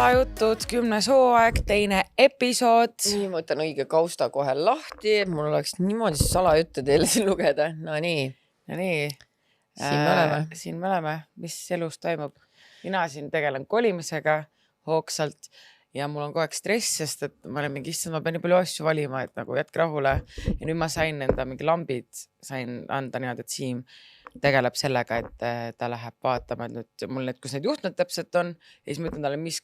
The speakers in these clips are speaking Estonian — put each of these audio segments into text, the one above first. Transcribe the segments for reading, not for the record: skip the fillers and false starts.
salajutud, 10. hooaeg, teine episood. Nii, ma võtan õige kausta kohe lahti, et mul oleks niimoodi salajutte teile siin lugeda. No nii. Siin me oleme. Mis elus toimub? Mina siin tegelen kolimisega hoogsalt ja mul on kogu aeg stress, sest et ma olen mingi issand, ma pean nii palju asju valima, et nagu jätke rahule. Ja nüüd ma sain enda mingi lambid, sain anda niimoodi, et Siim tegeleb sellega, et ta läheb vaatama, et nüüd mul need, kus need juhtmed täpselt on ja siis ma ütlen talle, mis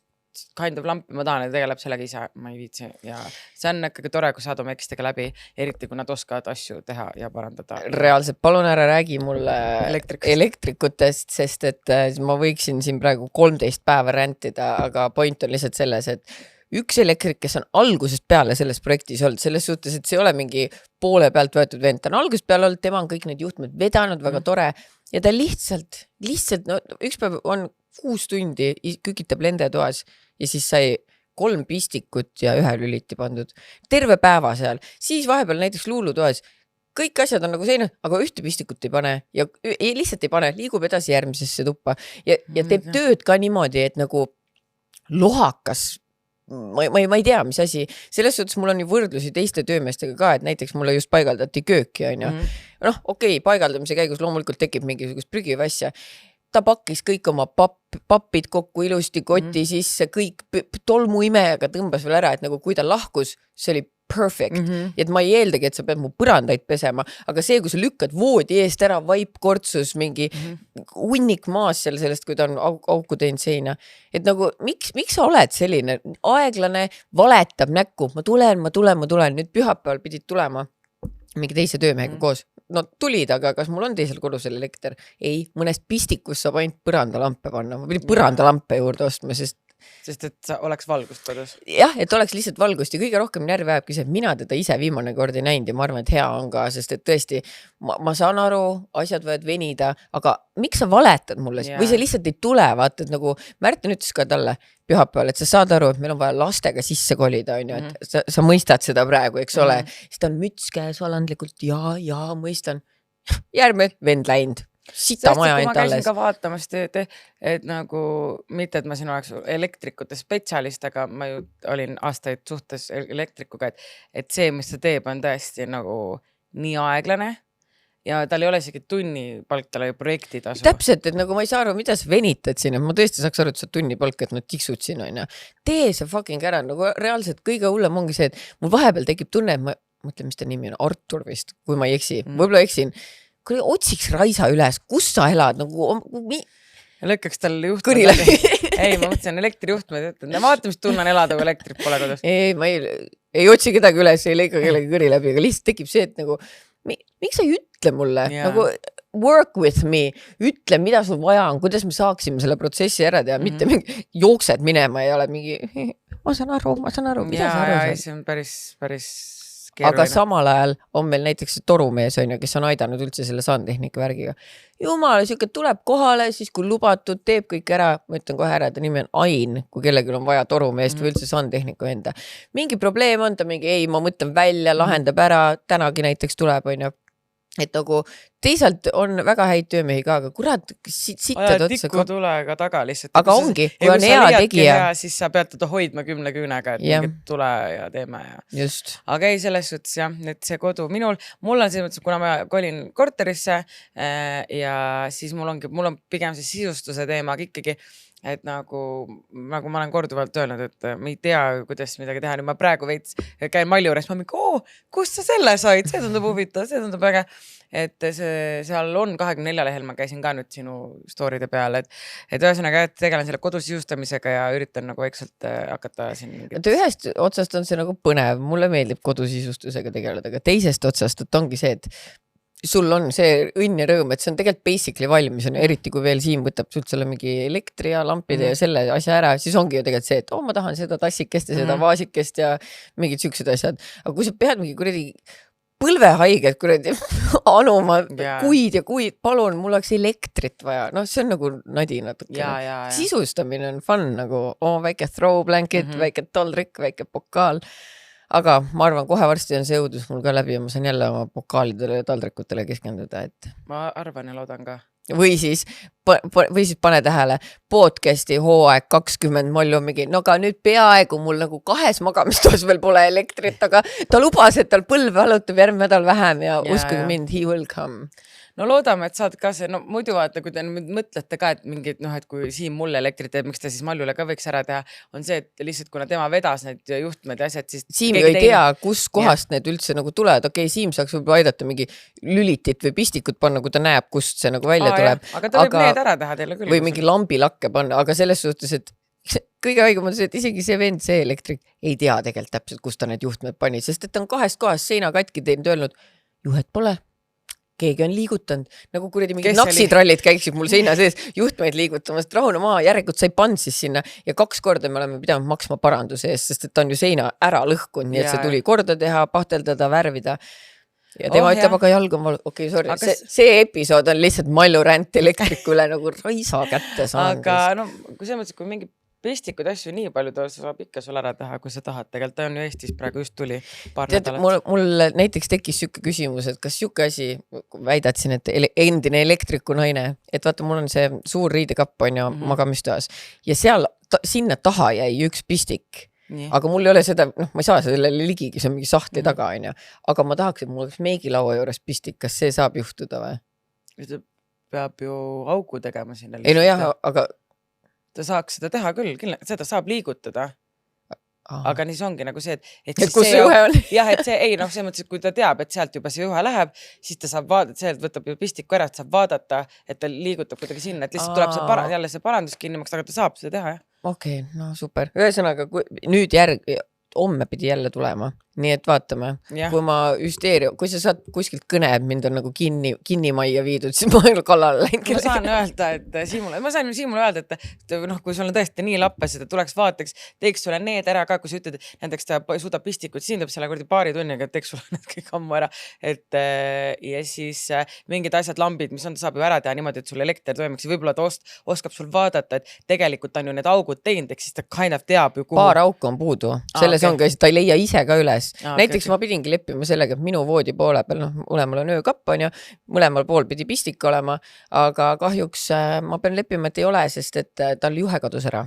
kind of lampi ma tahan ja tegeleb sellega ise, ma ei viitsi ja see on ikkagi tore, kui saad oma ekstega läbi, eriti kui nad oskavad asju teha ja parandada. Reaalselt, palun ära räägi mulle elektrikutest, sest et ma võiksin siin praegu 13 päeva räntida, aga point on lihtsalt selles, et üks elektrik, kes on algusest peale selles projektis olnud, selles suhtes, et see ei ole mingi poole pealt võetud vend, ta on algusest peale olnud, tema on kõik need juhtmed vedanud, väga tore ja ta lihtsalt, no üks päev on 6 tundi, kükitab lendetoas ja siis sai 3 pistikut ja 1 lüliti pandud. Terve päeva seal. Siis vahepeal näiteks luulutoas kõik asjad on nagu seina, aga ühte pistikut ei pane ja lihtsalt ei pane, liigub edasi järgmisesse tuppa ja teeb tööd ka niimoodi, et nagu lohakas ma ei tea, mis asi. Selles suhtes mul on ju võrdlusi teiste töömeestega ka, et näiteks mulle just paigaldati kööki, on ju. Noh, okei, paigaldamise käigus loomulikult tekib mingisugust prügiväsja. Ta pakkis kõik oma pappid kokku ilusti koti sisse, kõik tolmuimejaga tõmbas veel ära, et nagu kui ta lahkus, see oli perfect. Ja et ma ei eeldagi, et sa pead mu põrandaid pesema, aga see, kui sa lükkad voodi eest ära, vaip kortsus, mingi hunnik maas sellest, kui ta on auku teinud seina. Et nagu, miks sa oled selline aeglane, valetab näkku, ma tulen, nüüd pühapäeval pidid tulema mingi teise töömehega koos. No tulid, aga kas mul on teisel kodusel elekter? Ei, mõnest pistikus saab ainult põrandalampe panna. Ma pidin põrandalampe juurde ostma, sest et sa oleks valgust kodus. Jah, et oleks lihtsalt valgust ja kõige rohkem närvi ajabki see, et mina teda ise viimane kord ei näinud ja ma arvan, et hea on ka, sest et tõesti, ma saan aru, asjad võivad venida, aga miks sa valetad mulle? Või see lihtsalt ei tule, vaata, et nagu Märten ütles ka talle pühapäeval, et sa saad aru, et meil on vaja lastega sisse kolida, on ju, et sa mõistad seda praegu, eks ole. Siis ta on müts käes valandlikult, ja, mõistan. Järgmine vend läinud. Sita maja ainult alles. Ma käisin ka vaatamas, et nagu mitte, et ma siin oleks elektrikute spetsialist, aga ma ju olin aastaid suhtes elektrikuga, et see, mis ta teeb, on tõesti nagu nii aeglane ja tal ei ole isegi tunnipalk, tal oli projektitasu. Täpselt, et nagu ma ei saa aru, mida sa venitad siin, et ma tõesti saaks aru, et sa tunnipalk, et nad tiksud siin on ja tee see fucking ära, nagu reaalselt kõige hullem ongi see, et mul vahepeal tekib tunne, et ma mõtlen, mis ta nimi on, Artur vist, kui ma ei eksi, võib-olla eksin. Kui otsiks Raisa üles, kus sa elad? Lõkkaks tal juhtmed läbi. Ei, ma mõtlesin elektrijuhtmed, ütlen, vaata, mis tunnen elada, kui elektrit pole kodus. Ei, ma ei otsi kedagi üles, ei leika kellegi kõri läbi, aga lihtsalt tekib see, et nagu, miks sa ei ütle mulle? Nagu work with me, ütle, mida sul vaja on, kuidas me saaksime selle protsessi ära teha, mitte mingi jooksed minema ja oled mingi, ma saan aru, mida sa aru saad. See on päris keeruline. Aga samal ajal on meil näiteks torumees, kes on aidanud üldse selle sandtehnika värgiga. Jumal, siuke tuleb kohale, siis kui lubatud, teeb kõik ära, ma ütlen kohe ära, ta nimi on Ain, kui kellelgi on vaja torumeest või üldse sandtehniku enda. Mingi probleem on ta, ei, ma mõtlen välja, lahendab ära, tänagi näiteks tuleb, on ju. Et nagu teisalt on väga häid töömehi ka, aga kurat, sittad otsa. Tiku tulega taga lihtsalt. Aga ongi, kui on hea tegija. Siis sa pead teda hoidma 10 küünega, et mingit tule ja teeme. Ja. Just. Aga ei, selles suhtes jah, et see kodu mul on selles mõttes, kuna ma kolin korterisse ja siis mul on pigem see sisustuse teema ikkagi, et nagu ma olen korduvalt öelnud, et ma ei tea, kuidas midagi teha. Nüüd ma praegu käin malli juures, ma mingi, kust sa selle said? See tundub huvitav, see tundub äge. Et seal on 24 lehel, ma käisin ka nüüd sinu story'de peal, et ühesõnaga tegelen selle kodusisustamisega ja üritan nagu vaikselt hakata siin. Ühest otsast on see nagu põnev, mulle meeldib kodusisustusega tegeleda, aga teisest otsast, et ongi see, et sul on see õnn ja rõõm, et see on tegelikult basically valmis, eriti kui veel Siim võtab sult selle mingi elektri ja lampide ja selle asja ära, siis ongi ju tegelikult see, et ma tahan seda tassikest ja seda vaasikest ja mingid siuksed asjad. Aga kui sa pead mingi kuradi põlvehaiged, kuradi anuma kuid ja kuid, palun, mul oleks elektrit vaja. No see on nagu nadi natuke. Sisustamine on fun, nagu väike throw blanket, väike taldrik, väike pokaal. Aga ma arvan, kohe varsti on see õudus mul ka läbi ja ma saan jälle oma pokaalidele ja taldrikutele keskenduda. Et... Ma arvan ja loodan ka. või siis pane tähele podcasti hooaeg 20 mollu mingi, no aga nüüd peaaegu mul nagu 2 magamistoas veel pole elektrit, aga ta lubas, et tal põlve valutab järgmine nädal vähem ja uskuge mind, he will come. No loodame, et saad ka see, no muidu vaata, kui te mõtlete ka, et mingid, noh, et kui Siim mulle elektrit teeb, miks ta siis Maljule ka võiks ära teha, on see, et lihtsalt kuna tema vedas need juhtmed ja asjad, siis Siim ju ei tea, kus kohast need üldse nagu tulevad. Okei, Siim saaks võib-olla aidata mingi lülitit või pistikut panna, kui ta näeb, kust see nagu välja tuleb. Aga ta võib need ära teha teile küll. Või mingi lambilakke panna, aga selles suhtes, et kõige haigem on see, et isegi see vend, see elektrik ei tea tegelikult täpselt, kus ta need juhtmed pani, sest et ta on 2 kohast seina katki teinud, öelnud, juhet pole. Keegi on liigutanud, nagu kuradi mingid naksitrallid käiksid mul seina sees juhtmeid liigutamast, rahune maa, järelikult sai pann siis sinna ja 2 korda me oleme pidanud maksma paranduse eest, sest et ta on ju seina ära lõhkunud, nii et see tuli korda teha, pahteldada, värvida ja tema ütleb, aga jalg on valu. Okei, sorry, aga see episood on lihtsalt Mallu ränt elektriku üle nagu raisa kätte saanud. Aga no, kui see mõttes, kui mingi pistikud asju nii palju saab ikka sul ära teha, kui sa tahad. Tegelikult ta on ju Eestis praegu just tuli paar nädalat. Mul näiteks tekkis siuke küsimus, et kas siuke asi, väidad siin, et endine elektriku naine, et vaata, mul on see suur riidekapp on ju magamistoas ja seal sinna taha jäi üks pistik. Nii. Aga mul ei ole seda, noh, ma ei saa sellele ligigi, see on mingi sahtli taga on ju. Aga ma tahaks, et mul oleks meigilaua juures pistik, kas see saab juhtuda või? Ta peab ju augu tegema sinna. Ei no jah, aga ta saaks seda teha küll, seda saab liigutada. Aga nii see ongi nagu see, et kus see juhe on? Jah, et see ei, noh, see mõttes, et kui ta teab, et sealt juba see juhe läheb, siis ta saab vaadata, sealt võtab ju pistiku ära, et saab vaadata, et ta liigutab kuidagi sinna, et lihtsalt tuleb see jälle see parandus kinni maksta, aga ta saab seda teha, jah. Okei, no super. Ühesõnaga, nüüd homme pidi jälle tulema. Nii et vaatame, kui ma kui sa saad kuskilt kõne, et mind on nagu kinni majja viidud, siis ma olen kallale läinud. Ma saan öelda, et Siimule öelda, et noh, kui sul on tõesti nii lappes, et tuleks vaataks, teeks sulle need ära ka, kui sa ütled, et näiteks ta suudab pistikut, siis tuleb selle paari tunniga, et teeks sulle need kõik ammu ära. Ja siis mingid asjad, lambid, mis on, ta saab ju ära teha niimoodi, et sul elekter toimiks ja võib-olla ta oskab sul vaadata, et tegelikult on ju need augud teinud, eks siis ta kind of teab ju kuhu. Paar auku on puudu, selles on ka, ta ei leia ise ka üles. Näiteks ma pidingi leppima sellega, et minu voodi poole peal, noh, mõlemal on öökapp on ju, mõlemal pool pidi pistik olema, aga kahjuks ma pean leppima, et ei ole, sest et tal juhe kadus ära.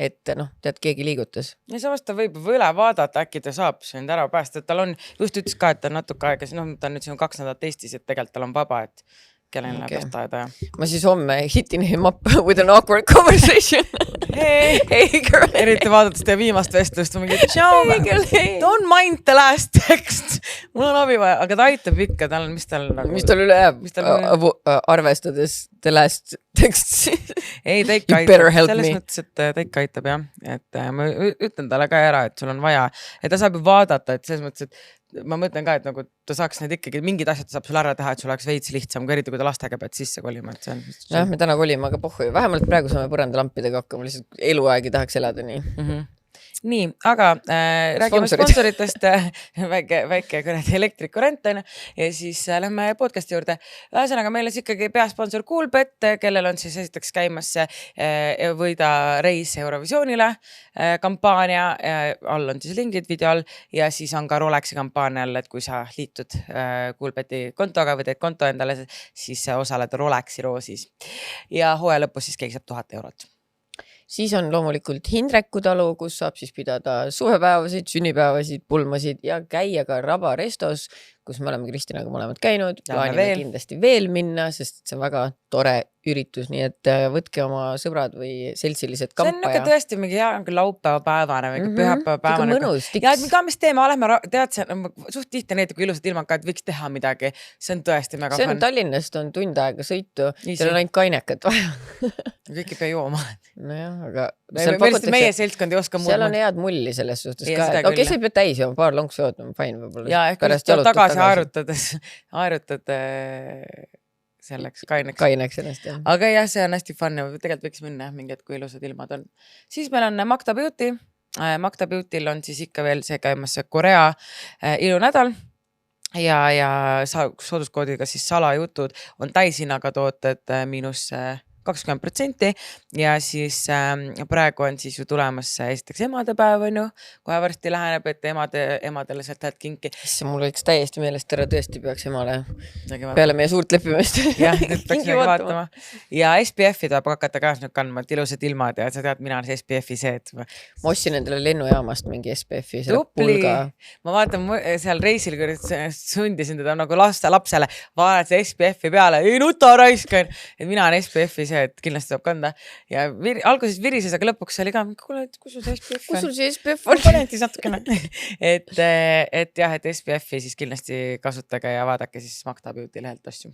Et noh, tead, keegi liigutas. Ja samast ta võib üle vaadata, äkki ta saab sind ära päästa, et tal on, just ütles ka, et ta on natuke aega, noh, ta on nüüd siin 2 nädalat Eestis, et tegelikult tal on vaba, et kellel läheb lasteaeda. Ma siis homme hitin him up with an awkward conversation. Hey girl. Eriti vaadates teie viimast vestlust, ma mingi, don't mind the last text. Mul on abi vaja, aga ta aitab ikka, mis tal üle jääb, arvestades the last text. Ei, ta ikka aitab, selles mõttes, et ta ikka aitab, jah. Et ma ütlen talle ka ära, et sul on vaja, et ta saab ju vaadata, et selles mõttes, et ma mõtlen ka, et nagu ta saaks need ikkagi mingid asjad saab sul ära teha, et sul oleks veits lihtsam, kui eriti kui ta lastega pead sisse kolima. Jah, me täna kolima, aga pohhu. Vähemalt praegu saame põrandalampidega hakkama, lihtsalt eluaegi tahaks elada nii. Nii, aga räägime sponsoritest, väike kõned elektrikurent ja siis lähme podcasti juurde. Ühesõnaga meil on ikkagi peasponsor Coolbet, kellel on siis esiteks käimas võida reis Eurovisioonile kampaania, all on siis lingid video all ja siis on ka Rolexi kampaanial, et kui sa liitud Coolbeti kontoga või teed konto endale, siis osaled Rolexi roosis ja hooaja lõpus siis keegi saab 1000 eurot. Siis on loomulikult Hindreku talu, kus saab siis pidada suvepäevasid, sünnipäevasid, pulmasid ja käia ka Raba restos, kus me oleme Kristinaga mõlemad käinud. Plaanime kindlasti veel minna, sest see on väga tore üritus, nii et võtke oma sõbrad või seltsilised kampa. See on ikka tõesti mingi hea laupäeva päevane või pühapäeva päevane. Ja ka mis teeme, oleme tead, see on suht tihti need, kui ilusad ilmad, et võiks teha midagi. See on tõesti mega fun. See on Tallinnast on tund aega sõitu, seal on ainult kainekat vaja. Kõik ei pea jooma. Nojah, aga meie seltskond ei oska seal on head mulli selles suhtes ka. Okei, see ei pea täis jooma, paar lonksu jootma, fine võib-olla. Ja ehk tagasi haarutad selleks kaineks ennast. Aga jah, see on hästi fun ja tegelikult võiks minna mingid, kui ilusad ilmad on. Siis meil on Magda Beauty. Magda Beautyl on siis ikka veel see käimas Korea ilunädal ja sooduskoodiga siis salajutud on täishinnaga tooted 20% ja siis praegu on siis ju tulemas esiteks emadepäev on ju, kohe varsti läheneb, et emadele sealt head kinki. Mul võiks täiesti meelest ära, tõesti peaks emale peale meie suurt leppimist. Jah, nüüd peaks vaatama. Ja SPF-i tuleb hakata ka kandma, et ilusad ilmad ja sa tead, mina olen see SPF-i see, et... Ma ostsin endale lennujaamast mingi SPF-i, selle Tupli. pulga. Ma vaatan seal reisil, kui sundisin teda nagu lapsele, vaatad see SPF-i peale, ei nuta raiskan, et mina olen SPF-i see, et kindlasti tuleb kanda. Ja alguses virises, aga lõpuks oli ka, kuule, kus sul see SPF on? Kus sul see SPF on? Palentis natukene. et jah, et SPF-i siis kindlasti kasutage ja vaadake siis Magda Beauty lehelt asju.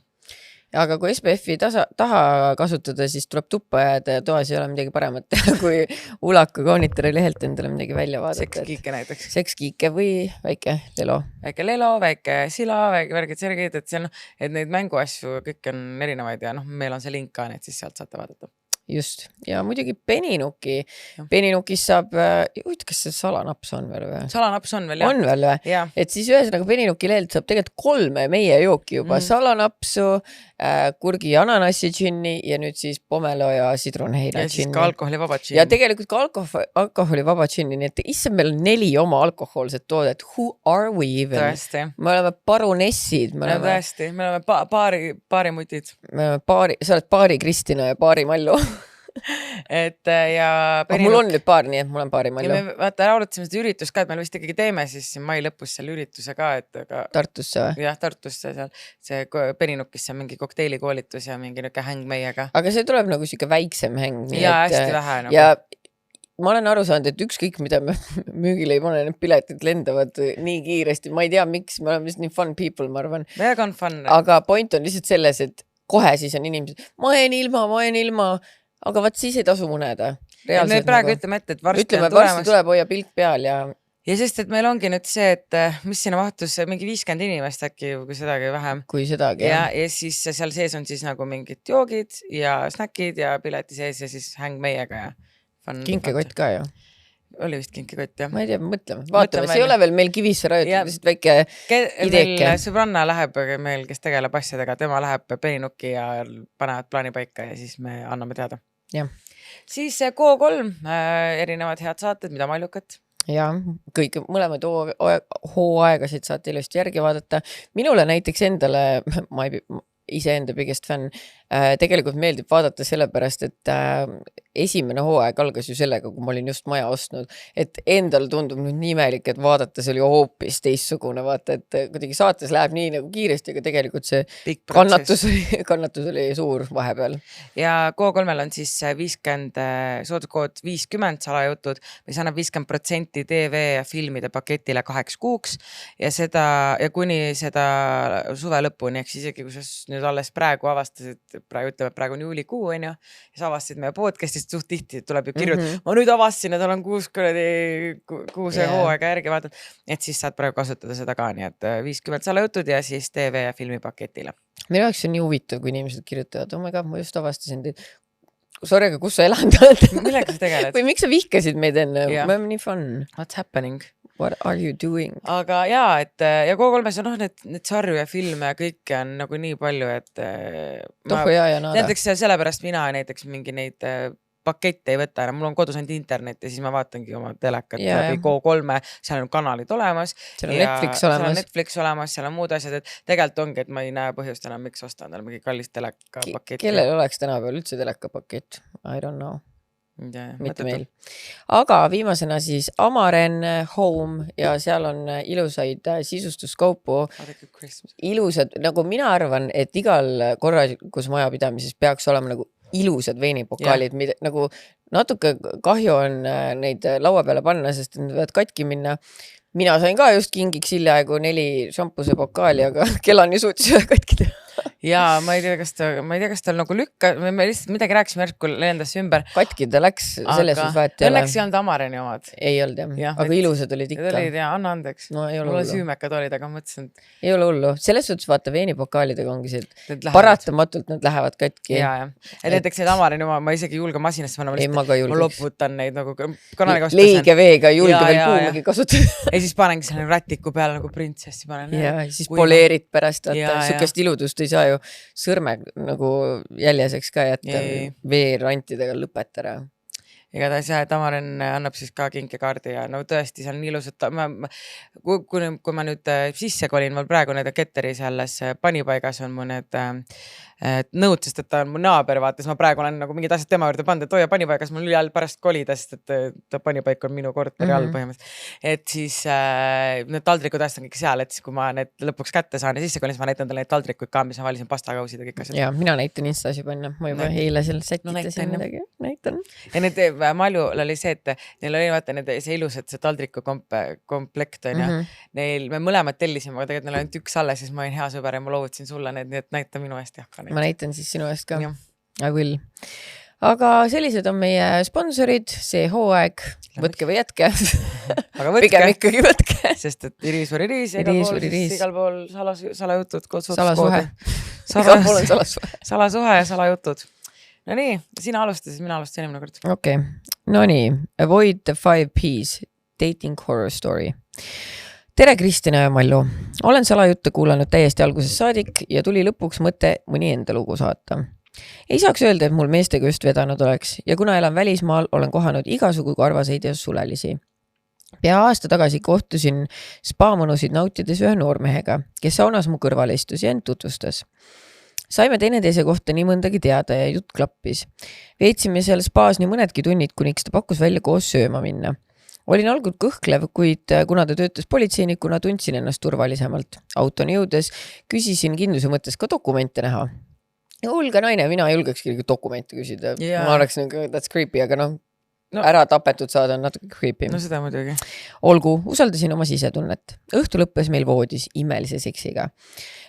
Aga kui SPF-i taha kasutada, siis tuleb tuppa jääda ja toas ei ole midagi paremat teha, kui ulaka kaunitari lehelt endale midagi välja vaadata. Sekskiike näiteks. Sekskiike või väike lelo. Väike lelo, väike sila, väike värgid, sergid, et seal, et neid mänguasju kõik on erinevaid ja meil on see link ka, need siis sealt saate vaadata. Just. Ja muidugi Peninuki. Peninukis saab, kas see salanaps on veel või? Salanaps on veel, jah. On veel või? Ja. Et siis ühesõnaga Peninuki lehelt saab tegelikult 3 meie jooki juba. Salanapsu, kurgi ananassi džinni ja nüüd siis pomelo ja sidronheila džinni. Ja siis džinni. ka alkoholivaba džinni. Ja tegelikult ka alkoholivaba džinni, nii et issand, meil on 4 oma alkohoolset toodet. Who are we even? Tõesti. Me oleme baronessid. Tõesti, me oleme paari mutid. Sa oled paari Kristina ja paari Mallu. et ja mul on nüüd paar, nii et mul on paari Mallu. Ja me vaata raulutasime seda üritust ka, et me vist ikkagi teeme siis mai lõpus selle ürituse ka, et aga... Tartusse või? Jah, Tartusse seal see Peninukis on mingi kokteilikoolitus ja mingi niuke häng meiega. Aga see tuleb nagu siuke väiksem häng. Ja hästi vähe nagu. Ja ma olen aru saanud, et ükskõik mida me müügile ei pane, need piletid lendavad nii kiiresti. Ma ei tea, miks, me oleme nii fun people, ma arvan. Väga on fun. Aga point on lihtsalt selles, et kohe siis on inimesed, ma jään ilma, aga vaat siis ei tasu muneda. Me praegu ütleme ette, et varsti on tulemas. Varsti tuleb hoia pilk peal ja... Ja sest, et meil ongi nüüd see, et mis sinna mahtus mingi 50 inimest äkki, kui sedagi vähem. Kui sedagi, ja siis seal sees on siis nagu mingid joogid ja snäkid ja pileti sees ja siis häng meiega ja... Kinkekott ka ju. Oli vist kinkekott, jah. Ma ei tea, mõtleme. Vaatame, see ei ole veel meil kivisse rajutud, lihtsalt väike ideeke. Meil sõbranna läheb meil, kes tegeleb asjadega, tema läheb Peninuki ja panevad plaani paika ja siis me anname teada. Ja. Siis K3 erinevad head saated, mida mallukat. Ja, kõik mõlemad hooaegasid saate ilusti järgi vaadata. Minule näiteks endale, ma iseenda biggest fänn, tegelikult meeldib vaadata sellepärast, et esimene hooaeg algas ju sellega, kui ma olin just maja ostnud, et endal tundub nüüd nii imelik, et vaadata see oli hoopis teissugune, vaata, et kuidagi saates läheb nii nagu kiiresti, aga tegelikult see kannatus oli suur vahepeal. Ja K3-l on siis 50, sooduskood 50 salajutud, mis annab 50% TV ja filmide paketile 8 kuuks ja kuni seda suve lõpuni, ehk siis isegi kui sa nüüd alles praegu avastasid, praegu on juulikuu, on ju, ja sa avastasid meie podcastist suht tihti, tuleb ju kirjud, ma nüüd avastasin, et olen 6 hooaega järgi vaadanud, et siis saad praegu kasutada seda ka, nii et 50 salajutud ja siis TV ja filmipaketile. Minu jaoks on nii huvitav, kui inimesed kirjutavad, oh my god, ma just avastasin teid. Sorry, aga kus sa elanud oled? Millega sa tegeled? Või miks sa vihkasid meid enne? Me oleme nii fun. What's happening? What are you doing? Aga jaa, et ja K3-s on need sarju ja filme ja kõike on nagu nii palju, et näiteks sellepärast mina näiteks mingi neid pakette ei võta enam, mul on kodus ainult internet ja siis ma vaatangi oma telekat läbi K3, seal on kanalid olemas. Seal on Netflix olemas, seal on muud asjad, et tegelikult ongi, et ma ei näe põhjust enam, miks osta endale mingi kallist telekapakett. Kellel oleks tänapäeval üldse telekapakett? I don't know. Mitte meil. Aga viimasena siis Amaren Home ja seal on ilusaid sisustuskaupu. Ilusad, nagu mina arvan, et igal korralikus majapidamises peaks olema nagu ilusad veinipokaalid, nagu natuke kahju on neid laua peale panna, sest need võivad katki minna. Mina sain ka just kingiks hiljaaegu 4 šampuse pokaali, aga kellani suutis ühe katki teha. Ja ma ei tea, kas ta nagu lükka, me lihtsalt midagi rääkisime järku lendas ümber. Katki ta läks, selles suhtes vahet ei ole. Õnneks ei olnud Amareni omad. Ei olnud jah, aga ilusad olid ikka. Anna andeks. Mulle süümekad olid, aga mõtlesin, et... Ei ole hullu. Selles suhtes vaata veinipokaalidega ongi see, et paratamatult nad lähevad katki. Ja. Näiteks need Amareni oma, ma isegi julge masinast, ma loputan neid nagu kanaliga leige veega ei julge veel kuumagi kasutada. Ja siis panengi selle rätiku peale nagu printsessi panen. Ja siis poleerid pärast, sukest iludust ei saa ju ju sõrme nagu jäljeseks ka jätta Ei. veerantidega lõpeta ära. Igatahes jah, Tamaren annab siis ka kinkekaardi ja no tõesti, seal on ilusad, kui ma nüüd sisse kolin, mul praegu need Ketteris alles panipaigas on mu need nõud, sest et ta on mu naaber, vaatas, ma praegu olen nagu mingid asjad tema juurde pannud, et hoia panipaigas mul jälle pärast kolida, sest et ta panipaik on minu korteri all põhimõtteliselt. Et siis need taldrikud asjad on kõik seal, et siis kui ma need lõpuks kätte saan ja sisse kolin, siis ma näitan talle neid taldrikuid ka, mis ma valisin pastakausid ja kõik asjad. Ja mina näitan Instas juba enne, ma juba eile seal sätitasin midagi, näitan. Ja need Maljul oli see, et neil oli vaata see ilusad see taldriku komplekt on ja neil me mõlemad tellisime, aga tegelikult neil on ainult üks alles, siis ma olin hea sõber ja ma loovutasin sulle need, nii et näita minu eest jah ka neid. Ma näitan siis sinu eest ka. I will. Aga sellised on meie sponsorid, see hooaeg, võtke või jätke. Aga võtke. Pigem ikkagi võtke. Sest et Iris või Riis, igal pool salajutud. Salasuhe. Igal pool on salasuhe. Salasuhe ja salajutud. No nii, sina alustasid, mina alustasin eelmine kord. Okei, no nii, avoid the 5 P's, dating horror story. Tere Kristina ja Mallu. Olen salajutte kuulanud täiesti algusest saadik ja tuli lõpuks mõte mõni enda lugu saata. Ei saaks öelda, et mul meestega just vedanud oleks ja kuna elan välismaal, olen kohanud igasugu karvaseid ja sulelisi. Pea aasta tagasi kohtusin spaamõnusid nautides ühe noormehega, kes saunas mu kõrval istus ja end tutvustas. Saime teineteise kohta nii mõndagi teada ja jutt klappis. Veetsime seal spaas nii mõnedki tunnid, kuniks ta pakkus välja koos sööma minna. Olin algul kõhklev, kuid kuna ta töötas politseinikuna, tundsin ennast turvalisemalt. Autoni jõudes küsisin kindluse mõttes ka dokumente näha. Hulga naine, mina julgeks dokumente küsida. Ma oleks nagu, that's creepy, aga no, ära tapetud saada on natuke creepy. No seda muidugi. Olgu, usaldasin oma sisetunnet. Õhtu lõppes meil voodis imelise seksiga.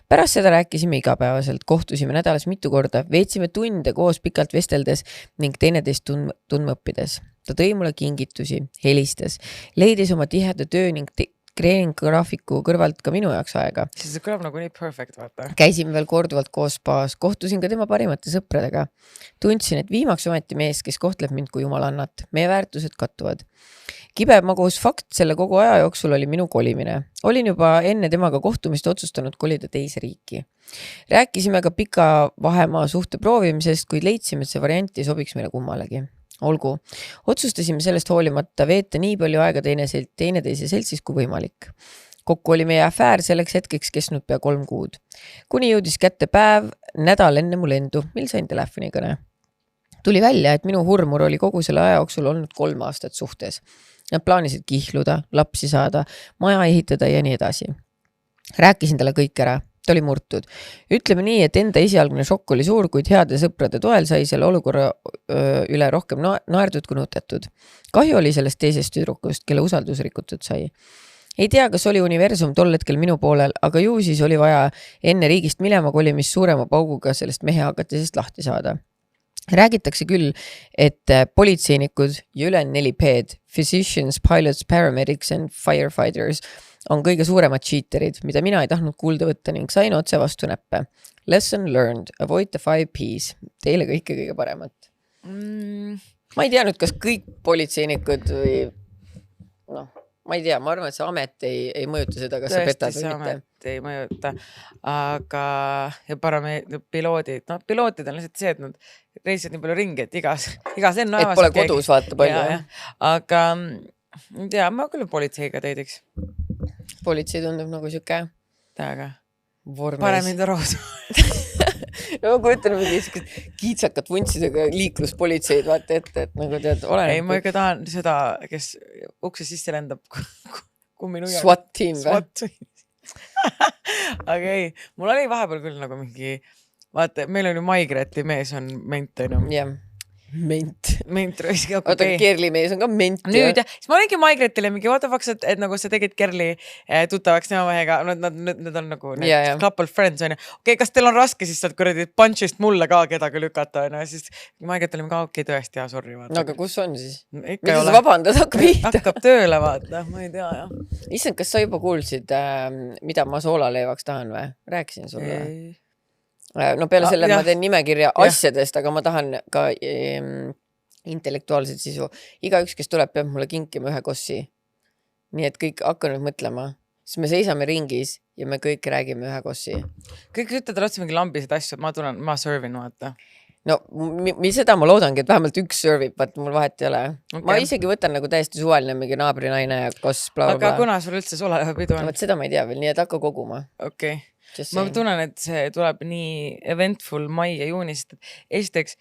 Pärast seda rääkisime igapäevaselt, kohtusime nädalas mitu korda, veetsime tunde koos pikalt vesteldes ning teineteist tundma õppides. Ta tõi mulle kingitusi, helistas, leidis oma tiheda töö ning treeninggraafiku kõrvalt ka minu jaoks aega. Siis see kõlab nagu nii perfect, vaata. Käisime veel korduvalt koos spaas, kohtusin ka tema parimate sõpradega. Tundsin, et viimaks ometi mees, kes kohtleb mind kui jumalannat. Meie väärtused kattuvad. Kibe magus fakt selle kogu aja jooksul oli minu kolimine. Olin juba enne temaga kohtumist otsustanud kolida teise riiki. Rääkisime ka pika vahemaa suhte proovimisest, kuid leidsime, et see variant ei sobiks meile kummalegi. Olgu, otsustasime sellest hoolimata veeta nii palju aega teineteise seltsis kui võimalik. Kokku oli meie afäär selleks hetkeks kestnud pea 3 kuud. Kuni jõudis kätte päev, nädal enne mu lendu, mil sain telefonikõne. Tuli välja, et minu hurmur oli kogu selle aja jooksul olnud 3 aastat suhtes. Nad plaanisid kihluda, lapsi saada, maja ehitada ja nii edasi. Rääkisin talle kõik ära. Ta oli murtud. Ütleme nii, et enda esialgne šokk oli suur, kuid heade sõprade toel sai selle olukorra üle rohkem naerdud kui nutetud. Kahju oli sellest teisest tüdrukust, kelle usaldus rikutud sai. Ei tea, kas oli universum tol hetkel minu poolel, aga ju siis oli vaja enne riigist minema kolimist suurema pauguga sellest mehe hakatisest lahti saada. Räägitakse küll, et politseinikud ja üle 4P-d, physicians, pilots, paramedics and firefighters on kõige suuremad cheaterid, mida mina ei tahtnud kuulda võtta ning sain otse vastu näppe. Lesson learned, avoid the 5 P's. Teile kõige paremat. Ma ei tea nüüd, kas kõik politseinikud või ma ei tea, ma arvan, et see amet ei mõjuta seda, kas sa petad või mitte. Tõesti, see amet ei mõjuta, aga piloodid, pilootid on lihtsalt see, et nad reisivad nii palju ringi, et igas lennuajavas. Et pole kodus vaata palju. Aga ei tea, ma küll politseiga teidiks. Politsei tundub nagu siuke Täaga. vormis. Parem mind roosu. No ma kujutan kiitsakat vuntsidega liikluspolitseid vaata ette, et nagu tead, olen. Ei, ma ikka tahan seda, kes ukse sisse lendab kumminuiaga. SWAT team või? SWAT team. Aga ei, mul oli vahepeal küll nagu mingi, vaata, meil on ju Maigreti mees on ment, on ju. Jah, ment. Ment röiski. Oota, Kerli mees on ka ment. Nüüd, siis ma olingi Maigretile mingi, what the fuck, et nagu sa tegid Kerli tuttavaks tema mehega, need on nagu couple friends, on ju. Okei, kas teil on raske, siis saad kuradi punchist mulle ka kedagi lükata, on ju, siis Maigret oli ka okei, tõesti, ja sorry, vaata. No aga kus on siis? Mida sa vabandad, hakkab tööle, vaata, ma ei tea, jah. Issand, kas sa juba kuulsid, mida ma soolaleevaks tahan või? Rääkisin sulle. No peale selle ma teen nimekirja asjadest, aga ma tahan ka intellektuaalset sisu. Igaüks, kes tuleb, peab mulle kinkima ühe kossi. Nii et kõik hakka nüüd mõtlema. siis me seisame ringis ja me kõik räägime ühe kossi. Kõik ütlevad otse mingi lambised asju, et ma servin, vaata. No seda ma loodangi, et vähemalt üks servib, vaat mul vahet ei ole. Okay. Ma isegi võtan nagu täiesti suvaline mingi naabrinaine ja koss bla, aga kuna sul üldse soolaleivapidu on? No, seda ma ei tea veel, nii et hakka koguma. Okay. Ma tunnen, et see tuleb nii eventful mai ja juunist. Esiteks,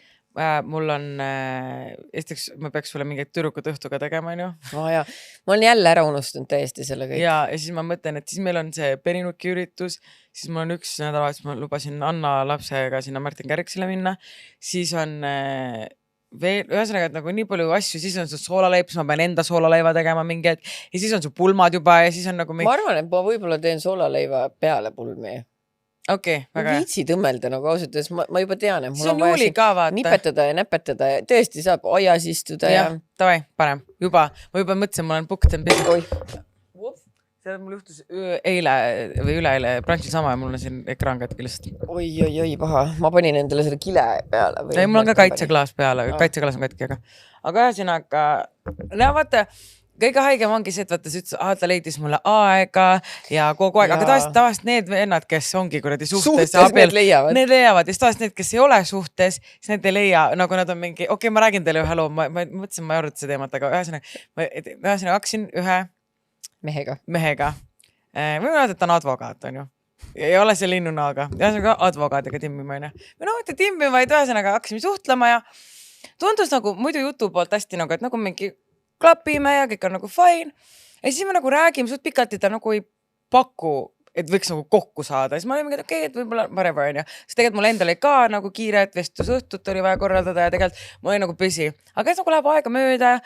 mul on, ma peaks sulle mingid tüdrukud õhtuga tegema, on ju? Ja. Ma olen jälle ära unustanud täiesti selle kõik. Ja siis ma mõtlen, et siis meil on see Peninuki üritus, siis mul on üks nädal, siis ma lubasin Anna lapsega sinna Martin Kärksile minna, siis on veel, ühesõnaga, et nagu nii palju asju, siis on su soolaleib, siis ma pean enda soolaleiva tegema mingi hetk ja siis on su pulmad juba ja siis on nagu Ma arvan, et ma võib-olla teen soolaleiva peale pulmi. Okay, väga. Ma viitsi tõmmelda nagu ausalt, ma juba tean, et mul on vaja ka, nipetada ja näpetada ja tõesti saab ojas istuda ja... Tavai, parem, juba. Ma juba mõtlesin, ma olen booked and busy. See mul juhtus eile või üleeile brunchil sama ja mul on siin ekraan katki lihtsalt. Oi, paha. Ma panin endale selle kile peale. Ei, mul on ka kaitseklaas peale, kaitseklaas on katki, aga ühesõnaga, no vaata, kõige haigem ongi see, et vaata, ta leidis mulle aega ja kogu aeg, aga tavaliselt need vennad, kes ongi kuradi suhtes need leiavad ja tavaliselt need, kes ei ole suhtes, siis need ei leia, nagu nad on mingi, okei, ma räägin teile ühe loo, ma mõtlesin, ma ei arvuta see teemat, aga ühesõnaga hakkasin ühe mehega. Või mõelda, et ta on advokaat, on ju. Ei ole see linnunaaga. Ühesõnaga advokaadiga timmima, on ju. Või no, mitte timmima, vaid ühesõnaga hakkasime suhtlema ja tundus nagu muidu jutu poolt hästi nagu, et nagu mingi klapime ja kõik on nagu fine. Ja siis me nagu räägime suht pikalt, et ta nagu ei paku, et võiks nagu kokku saada. Siis ma olin mingi, et okei, et võib-olla whatever, on ju. Siis tegelikult mul endal oli ka nagu kiire, et vestus õhtut oli vaja korraldada ja tegelikult ma olin nagu busy. Aga siis nagu läheb aega mööda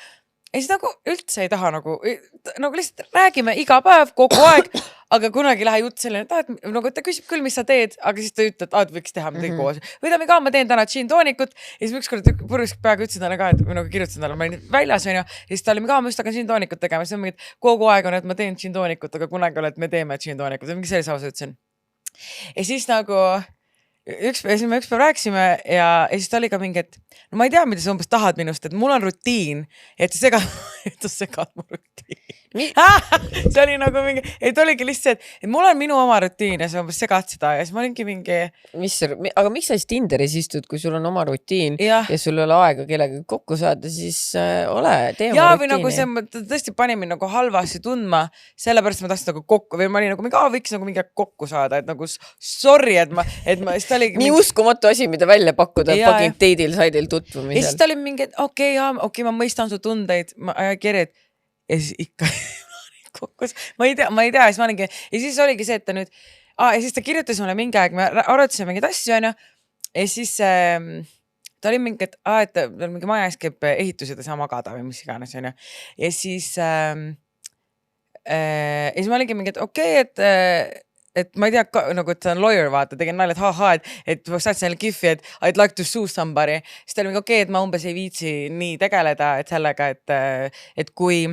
ja siis nagu üldse ei taha nagu lihtsalt räägime iga päev, kogu aeg, aga kunagi ei lähe jutt selline, et nagu ta küsib küll, mis sa teed, aga siis ta ütleb, et võiks teha midagi koos. Või ta mingi, ma teen täna gin toonikut ja siis ükskord purjusk peaga ütlesin talle ka, et nagu kirjutasin talle, ma olin väljas, on ju, ja siis ta oli mingi, ma just hakkan gin toonikut tegema, siis on mingi, kogu aeg on, et ma teen gin toonikut, aga kunagi ole, et me teeme gin toonikut, mingi sellise lause ütlesin. Ja siis nagu üks päev rääkisime ja siis ta oli ka mingi, et no ma ei tea, mida sa umbes tahad minust, et mul on rutiin, et sa segad mu rutiin. See oli nagu mingi, et oligi lihtsalt, et mul on minu oma rutiin ja sa umbes segad seda ja siis ma olingi mingi... Aga miks sa siis Tinderis istud, kui sul on oma rutiin ja sul ei ole aega kellega kokku saada, siis tee oma rutiini. Ja või nagu see tõesti pani mind nagu halvasti tundma, sellepärast ma tahtsin nagu kokku või ma olin nagu mingi, võiks nagu mingi kokku saada, et nagu sorry, et ma siis ta oli... Nii uskumatu asi, mida välja pakkuda fucking teidil saidil tutvumisel. Ja siis ta oli mingi, et okei, ma mõistan su tundeid, kirjad ja siis ikka kokkus. Ma ei tea, siis ma olingi, ja siis oligi see, et ta nüüd, ja siis ta kirjutas mulle mingi aeg, me arutasime mingid asju, on ju, ja siis ta oli mingi, et mingi maja ees käib ehitus ja ta saa magada või mis iganes, on ju, ja siis ma olingi mingi, et okei, et ma ei tea, nagu, et ta on lawyer, vaata, tegin nalja, et saad selle kifi, et I'd like to sue somebody. Siis ta oli mingi, okei, et ma umbes ei viitsi nii tegeleda, et sellega, et kui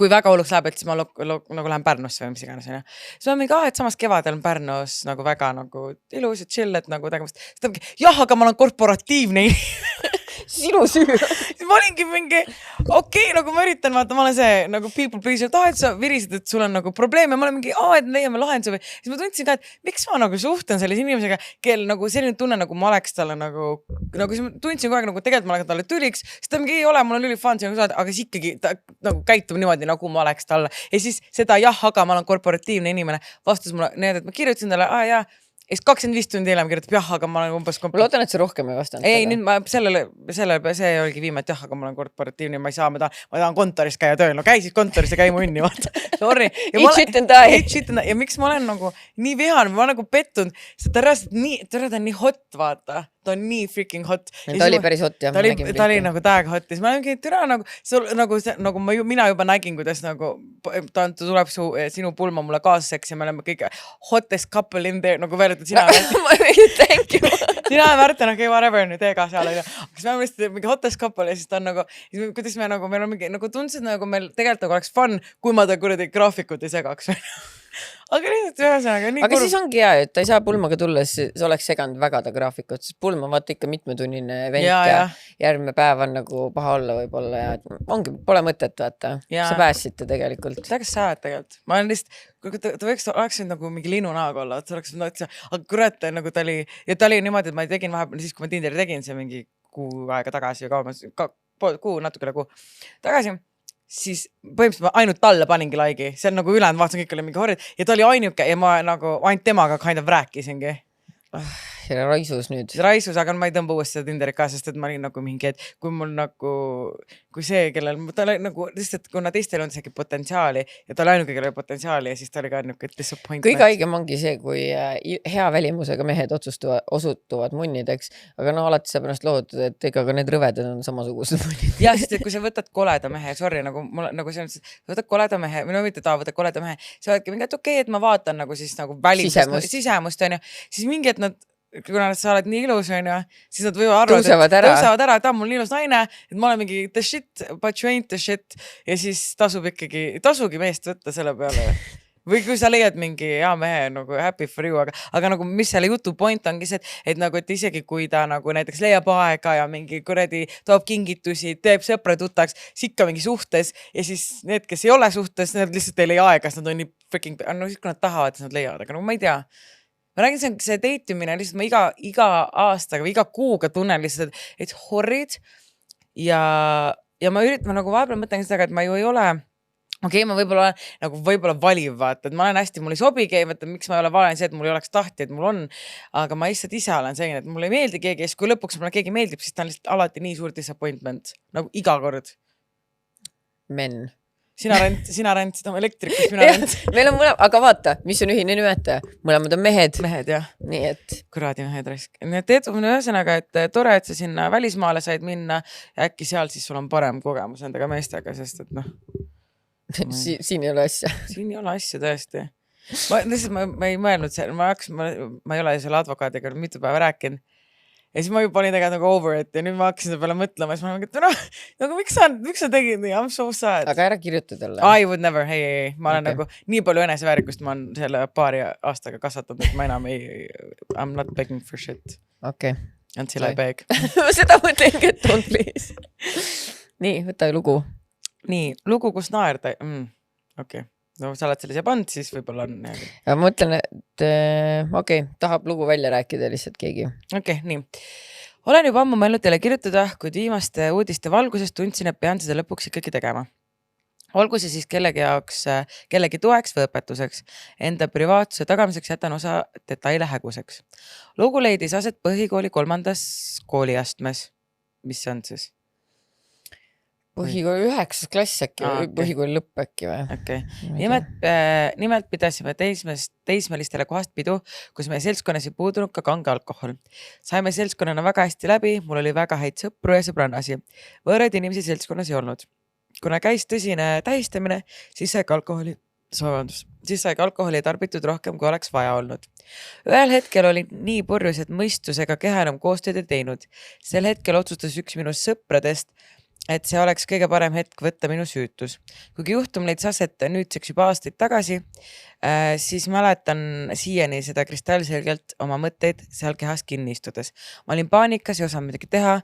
väga hulluks läheb, et siis ma nagu lähen Pärnusse või mis iganes. Siis ma mingi, et samas kevadel on Pärnus nagu väga nagu ilus ja chill, et nagu tegemist. Siis ta mingi, aga ma olen korporatiivne sinu süü. Siis ma olingi mingi, okei, nagu ma üritan, vaata, ma olen see nagu people pleaser, et sa virisid, et sul on nagu probleem ja ma olen mingi, et leiame lahenduse või. Siis ma tundsin ka, et miks ma nagu suhten sellise inimesega, kel nagu selline tunne, nagu ma oleks talle nagu siis ma tundsin kogu aeg, nagu tegelikult ma olen talle tüliks, siis ta mingi ei ole, mul on ülifun, aga siis ikkagi ta nagu käitub niimoodi, nagu ma oleks talle. Ja siis seda aga ma olen korporatiivne inimene, vastus mulle, et ma kirjutasin talle, ja siis 25 tundi hiljem kirjutab, aga ma olen umbes... Ma loodan, et see rohkem ei vastanud. Ei, nüüd ma see oligi viima, et aga ma olen korporatiivne, ma ei saa, ma tahan kontoris käia tööl. No käisid kontoris ja käi mu unni, vaata. Sorry. Eat shit and die. Ja miks ma olen nagu nii vihan, ma olen nagu pettunud, sest ta on nii hot, vaata. Ta on nii freaking hot. Ta oli päris hot, jah. Ta oli nagu täiega hot. Ja ma olengi, et türa nagu mina juba nägin, kuidas nagu ta tuleb sinu pulma mulle kaasaseks ja me oleme kõik hottest couple in there, nagu veerutud sina. Thank you. Sina ja Märten, okei, whatever, nüüd ega seal oli. Kas me oleme mingi hottest couple ja siis ta on nagu, kuidas me nagu, meil on mingi, nagu tundsid nagu meil tegelikult nagu oleks fun, kui ma ta kuradi graafikut ei segaks. aga lihtsalt ühesõnaga nii aga siis ongi hea, et ta ei saa pulmaga tulla, siis see oleks seganud väga ta graafikut, sest pulm on vaata ikka mitmetunnine event ja järgmine päev on nagu paha olla võib-olla ja ongi, pole mõtet vaata, sa pääsite tegelikult. Väga saad tegelikult, ma olen lihtsalt, ta võiks oleks nagu mingi linnunaag olla, et see oleks, aga kurat, nagu ta oli niimoodi, et ma tegin vahepeal siis, kui ma Tinderi tegin see mingi kuu aega tagasi ja kuu, natukene kuu tagasi, siis põhimõtteliselt ma ainult talle paningi laigi, see on nagu ülejäänud, vaatasin kõik oli mingi horrid ja ta oli ainuke ja ma nagu ainult temaga kind of rääkisingi. Ja raisus nüüd. Raisus, aga ma ei tõmba uuesti seda Tinderit ka, sest et ma olin nagu mingi, et kui mul nagu, kui see, kellel, ta oli nagu, lihtsalt kuna teistel on isegi potentsiaali ja ta oli ainuke, kellel potentsiaali ja siis ta oli ka niuke disappointment. Kõige haigem ongi see, kui hea välimusega mehed osutuvad munnideks, aga no alati saab ennast looduda, et ega ka need rõvedad on samasugused munnid. Ja sest, et kui sa võtad koleda mehe, sorry, nagu see on, võtad koleda mehe, või no mitte võtad koleda mehe, sa oledki mingi, et okei, et ma vaatan nagu siis nagu sisemust on ju, siis mingi, et nad kuna sa oled nii ilus, on ju, siis nad võivad arvata, tõusevad ära, et ta on mul nii ilus naine, et ma olen mingi the shit, but you ain't the shit ja siis tasugi meest võtta selle peale. Või kui sa leiad mingi hea mehe nagu happy for you, aga nagu mis selle jutu point ongi see, et nagu, et isegi kui ta nagu näiteks leiab aega ja mingi kuradi toob kingitusi, teeb sõpra tutaks, siis ikka mingi suhtes ja siis need, kes ei ole suhtes, need lihtsalt ei leia aega, sest nad on nii freaking, no siis kui nad tahavad, siis nad leiavad, aga nagu ma ei tea. Ma räägin, see deitimine lihtsalt ma iga aastaga või iga kuuga tunnen lihtsalt, et horrid ja ma üritan nagu vahepeal mõtlen seda, et ma ju ei ole, okei, ma võib-olla valiv vaata, et ma olen hästi, mul ei sobigi, miks ma ei ole valen see, et mul ei oleks tahti, et mul on, aga ma lihtsalt ise olen selline, et mulle ei meeldi keegi ja kui lõpuks mulle keegi meeldib, siis ta on lihtsalt alati nii suur disappointment, nagu iga kord. Men. Sina rentsid oma elektrikust, mina rentsid. Meil on mõlemad, aga vaata, mis on ühine nimetaja. Mõlemad on mehed. Mehed, jah. Nii et. Kuradi mehed raisk. Nii et ühesõnaga, et tore, et sa sinna välismaale said minna ja äkki seal siis sul on parem kogemus nendega meestega, sest et noh. Siin ei ole asja. Siin ei ole asja tõesti. Ma ei mõelnud seal, ma ei ole selle advokaadiga mitu päeva rääkinud. Ja siis ma juba olin tegelikult nagu over it ja nüüd ma hakkasin selle peale mõtlema ja siis ma olen, et nagu miks sa tegid nii, I'm so sad. Aga ära kirjuta talle. I would never, hei. Ma olen nagu nii palju eneseväärikust ma olen selle paari aastaga kasvatanud, et ma enam I'm not begging for shit. Okay. Until I beg. Seda mõtlengi, et don't please. Nii, võta lugu. Nii, lugu, kus naerda. Okei. No sa oled selle siia pand, siis võib-olla on. Ja ma mõtlen, et okei, tahab lugu välja rääkida lihtsalt keegi. Okei, nii. Olen juba ammu mõelnud teile kirjutada, kuid viimaste uudiste valguses tundsin, et pean seda lõpuks ikkagi tegema. Olgu see siis kellegi toeks või õpetuseks. Enda privaatsuse tagamiseks jätan osa detaile häguseks. Lugu leidis aset põhikooli 3. kooliastmes. Mis see on siis? Põhikooli 9. klass äkki või põhikooli lõpp äkki või? Okay. Nimelt pidasime teismelistele kohast pidu, kus meie seltskonnas ei puudunud ka kange alkohol. Saime seltskonnana väga hästi läbi, mul oli väga häid sõpru ja sõbrannasi. Võõraid inimesi seltskonnas ei olnud. Kuna käis tõsine tähistamine, siis sai alkoholi tarbitud rohkem, kui oleks vaja olnud. Ühel hetkel oli nii purjus, et mõistusega keha enam koostööd ei teinud. Sel hetkel otsustas üks minu sõpradest, et see oleks kõige parem hetk võtta minu süütus. Kuigi juhtum leidis aset nüüdseks juba aastaid tagasi, siis mäletan siiani seda kristallselgelt oma mõtteid seal kehas kinni istudes. Ma olin paanikas ja osanud midagi teha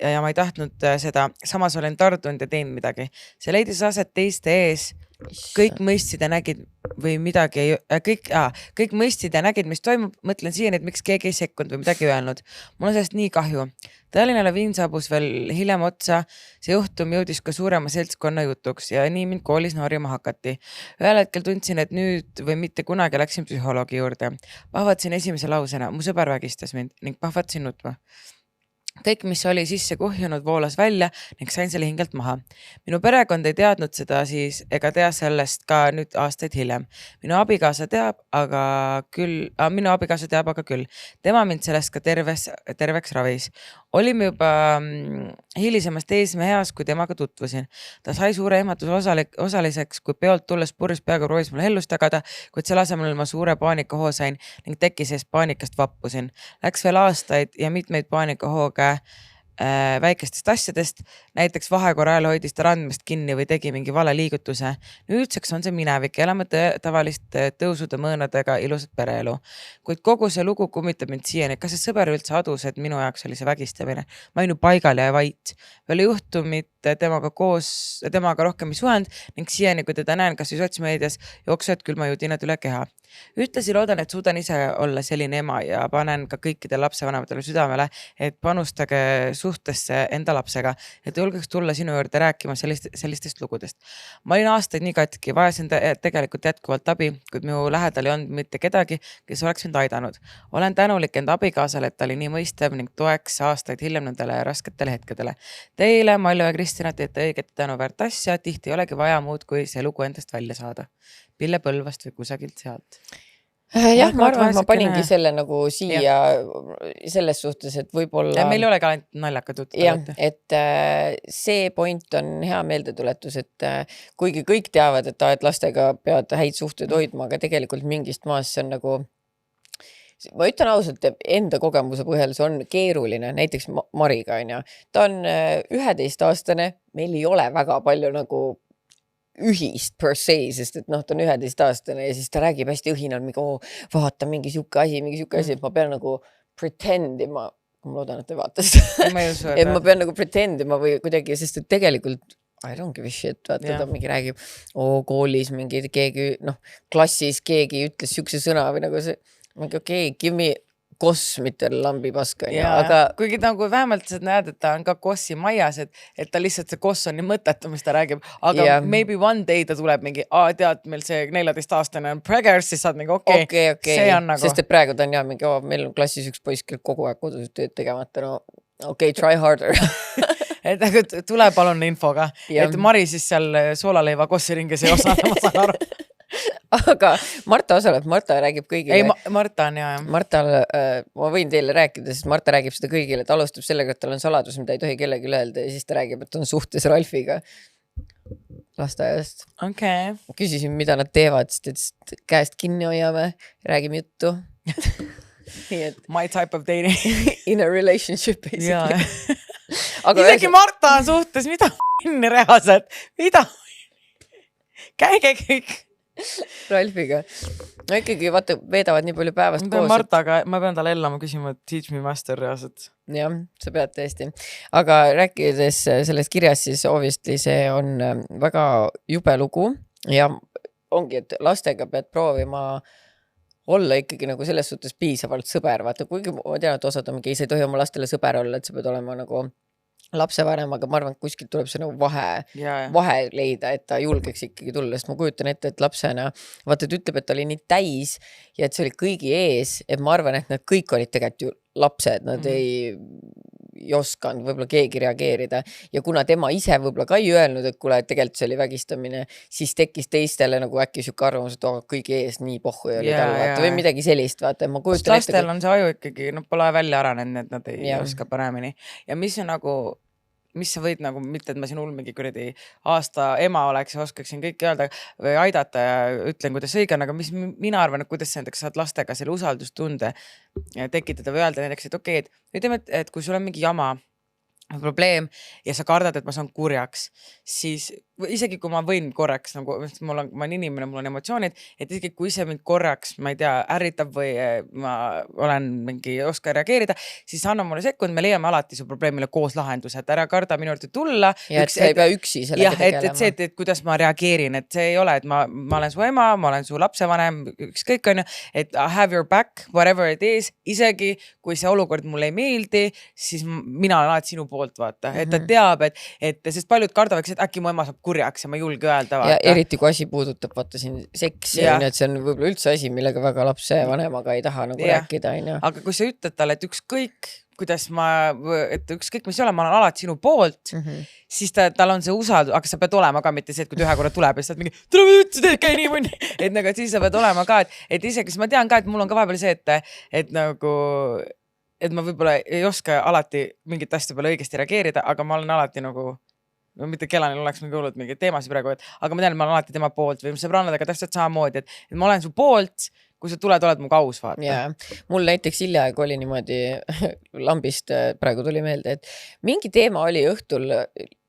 ja ma ei tahtnud seda. Samas olen tardunud ja teinud midagi. See leidis aset teiste ees. Kõik mõistsid ja nägid või midagi, kõik mõistsid ja nägid, mis toimub. Mõtlen siiani, et miks keegi ei sekkunud või midagi öelnud. Mul on sellest nii kahju. Tõeline laviin saabus veel hiljem otsa. See juhtum jõudis ka suurema seltskonna jutuks ja nii mind koolis noorima hakati. Ühel hetkel tundsin, et nüüd või mitte kunagi läksin psühholoogi juurde. Pahvatsin esimese lausena. Mu sõber vägistas mind ning pahvatsin nutma. Kõik, mis oli sisse kuhjunud, voolas välja ning sain selle hingelt maha. Minu perekond ei teadnud seda siis ega tea sellest ka nüüd aastaid hiljem. Minu abikaasa teab aga küll. Tema mind sellest ka terveks ravis. Olime juba hilisemast eesmeheas, kui temaga tutvusin. Ta sai suure ehmatuse osaliseks, kui peolt tulles purjus peaga proovis mulle hellust tagada, kuid selle asemel ma suure paanikahoo sain ning tekkis eest paanikast vappusin. Läks veel aastaid ja mitmeid paanikahooga väikestest asjadest, näiteks vahekorra ajal hoidis ta randmest kinni või tegi mingi vale liigutuse. Nüüdseks on see minevik, elame tavalist tõusude mõõnadega ilusat pereelu. Kuid kogu see lugu kummitab mind siiani, kas see sõber üldse adus, et minu jaoks oli see vägistamine. Ma olin ju paigal ja vait. Veel juhtumit temaga rohkem ei suhend ning siiani, kui teda näen, kas või sotsmeedias, jooksevad külma judinad üle keha. Ühtlasi loodan, et suudan ise olla selline ema ja panen ka kõikidele lapsevanematele südamele, et panustage suhtesse enda lapsega, et julgeks tulla sinu juurde rääkima sellistest lugudest. Ma olin aastaid nii katki, vajasin tegelikult jätkuvalt abi, kuid minu lähedal ei olnud mitte kedagi, kes oleks mind aidanud. Olen tänulik enda abikaasale, et ta oli nii mõistev ning toeks aastaid hiljem nendele rasketele hetkedele. Teile, Malju ja Kristina, teete õiget tänuväärt asja, tihti ei olegi vaja muud, kui see lugu endast välja saada. Pille Põlvast või kusagilt sealt. Jah, ma arvan, et ma paningi selle nagu siia selles suhtes, et võib-olla... Meil ei ole ka ainult naljakad jutud. Jah, et see point on hea meeldetuletus, et kuigi kõik teavad, et lastega peavad häid suhted hoidma, aga tegelikult mingist maast see on nagu... Ma ütlen ausalt, enda kogemuse põhjal see on keeruline, näiteks Mariga on ja. Ta on 11-aastane, meil ei ole väga palju nagu ühist per se, sest et ta on 11-aastane ja siis ta räägib hästi õhinal, vaata mingi siuke asi, et ma pean nagu pretendima, ma loodan, et te vaatasite, et ma pean nagu pretendima või kuidagi, sest et tegelikult I don't give a shit, vaata ta mingi räägib koolis mingi keegi, klassis keegi ütles siukse sõna või nagu see, okei, give me koss, mitte lambipaska. Aga kuigi nagu vähemalt sa näed, et ta on ka kossi majas, et ta lihtsalt see koss on nii mõttetu, mis ta räägib, aga maybe one day ta tuleb mingi, tead, meil see 14-aastane on preggers, siis saad mingi okei. See on nagu... Sest et praegu ta on mingi, meil on klassis üks poiss, kell kogu aeg kodus tööd tegemata, okei, try harder. Et nagu tule palun infoga, et Mari siis seal soolaleiva kossiringes ei osale, ma saan aru. Aga Marta osaleb, Marta räägib kõigile. Ei, Marta on Marta, ma võin teile rääkida, sest Marta räägib seda kõigile, et alustab sellega, et tal on saladus, mida ei tohi kellegi öelda ja siis ta räägib, et on suhtes Ralfiga lasteajast. Okay. Küsisin, mida nad teevad, sest käest kinni hoiame, räägime juttu. My type of dating. In a relationship, basically. Isegi Marta on suhtes, mida reaalselt, mida käige kõik. Ralfiga. No ikkagi, vaata, veedavad nii palju päevast koos. Martaga, ma pean talle ellama küsima, et teach me master reaalselt. Jah, sa pead tõesti. Aga rääkides sellest kirjas, siis obviously see on väga jube lugu ja ongi, et lastega pead proovima olla ikkagi nagu selles suhtes piisavalt sõber. Vaata, kuigi ma tean, et osad on mingi, sa ei tohi oma lastele sõber olla, et sa pead olema nagu lapsevanem, aga ma arvan, et kuskilt tuleb see nagu vahe leida, et ta julgeks ikkagi tulla, sest ma kujutan ette, et lapsena, vaata, et ütleb, et ta oli nii täis ja et see oli kõigi ees, et ma arvan, et nad kõik olid tegelikult ju lapsed, nad ei osanud võib-olla keegi reageerida ja kuna tema ise võib-olla ka ei öelnud, et kuule, et tegelikult see oli vägistamine, siis tekkis teistele nagu äkki siuke arvamus, et kõigi ees nii pohhu oli tal, vaata, või midagi sellist, vaata, ma kujutan ette. Lastel on see aju ikkagi, pole välja arenenud, et nad ei oska paremini ja mis on nagu mis sa võid nagu, mitte et ma siin mingi kuradi aasta ema oleks ja oskaksin kõike öelda või aidata ja ütlen, kuidas õige on, aga mis mina arvan, et kuidas sa näiteks saad lastega selle usaldustunde tekitada või öelda näiteks, et okei, et ütleme, et kui sul on mingi jama, probleem ja sa kardad, et ma saan kurjaks, siis isegi kui ma võin korraks, nagu ma olen inimene, mul on emotsioonid, et isegi kui see mind korraks, ma ei tea, ärritab või ma olen mingi oska reageerida, siis anna mulle sekund, me leiame alati su probleemile koos lahenduse, et ära karda minu juurde tulla. Ja et sa ei pea üksi sellega tegelema. Et see, et kuidas ma reageerin, et see ei ole, et ma olen su ema, ma olen su lapsevanem, ükskõik on ju, et I have your back, whatever it is, isegi kui see olukord mulle ei meeldi, siis mina olen alati sinu poolt, vaata, et ta teab, et sest paljud kardavaks, et äkki mu ema saab kurjaks ja ma ei julge öelda. Vaata. Ja eriti kui asi puudutab vaata siin seksi, et see on võib-olla üldse asi, millega väga lapse vanemaga ei taha nagu rääkida. Aga kui sa ütled talle, et ükskõik, kuidas et ükskõik, mis ei ole, ma olen alati sinu poolt, siis tal on see usaldus, aga sa pead olema ka mitte see, et kui ta ühe korra tuleb ja sa mingi, tule üldse teed, käi nii mõni. Et nagu, et siis sa pead olema ka, et isegi, siis ma tean ka, et mul on ka vahepeal see, et nagu et ma võib-olla ei oska alati mingit asja peale õigesti reageerida, aga ma olen alati nagu mitte kellanil oleks mingi hullud mingi teemasid praegu, aga ma tean, et ma olen alati tema poolt või sõbrannadega täpselt samamoodi, et ma olen su poolt, kui sa tuled, oled mu kaus, vaata. Ja mul näiteks hiljaaegu oli niimoodi lambist praegu tuli meelde, et mingi teema oli õhtul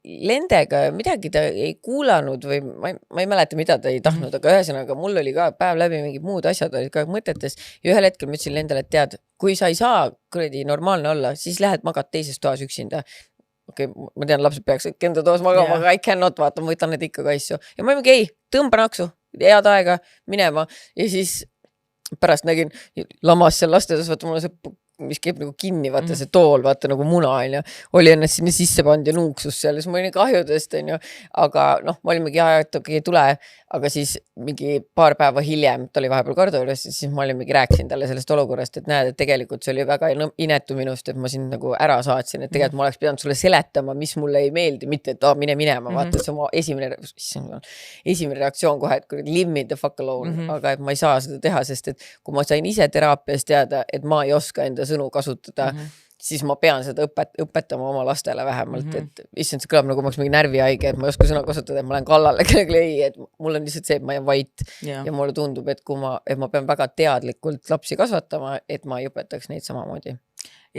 lendega, midagi ta ei kuulanud või ma ei mäleta, mida ta ei tahtnud, aga ühesõnaga mul oli ka päev läbi mingid muud asjad olid ka mõtetes ja ühel hetkel ma ütlesin lendale, et tead, kui sa ei saa kuradi normaalne olla, siis lähed magad teises toas üksinda. Okei, ma tean, lapsed peaks enda toas magama, aga I cannot vaata, ma võtan need ikka kaissu. Ja ma mingi, ei, tõmba naksu, head aega minema ja siis pärast nägin lamas seal lastedas, vaata mul on see mis keeb nagu kinni, vaata see tool, vaata nagu muna on ju, oli ennast sinna sisse pand ja nuuksus seal, siis ma olin kahjudest on ju, aga noh, ma olimegi et okei, tule, aga siis mingi paar päeva hiljem, ta oli vahepeal korduvõrres, siis ma olimegi rääkisin talle sellest olukorrast, et näed, et tegelikult see oli väga inetu minust, et ma sind nagu ära saatsin, et tegelikult ma oleks pidanud sulle seletama, mis mulle ei meeldi, mitte et mine minema, vaata see oma esimene reaktsioon kohe, et leave me the fuck alone, aga et ma ei saa seda teha, sest et kui ma sain ise teraapias teada, et ma ei oska enda sõnu kasutada, siis ma pean seda õpetama oma lastele vähemalt, et issand, see kõlab nagu ma oleks mingi närvihaige, et ma ei oska sõna kasutada, et ma lähen kallale kellegi ei, et mul on lihtsalt see, et ma jään vait ja mulle tundub, et kui ma pean väga teadlikult lapsi kasvatama, et ma ei õpetaks neid samamoodi.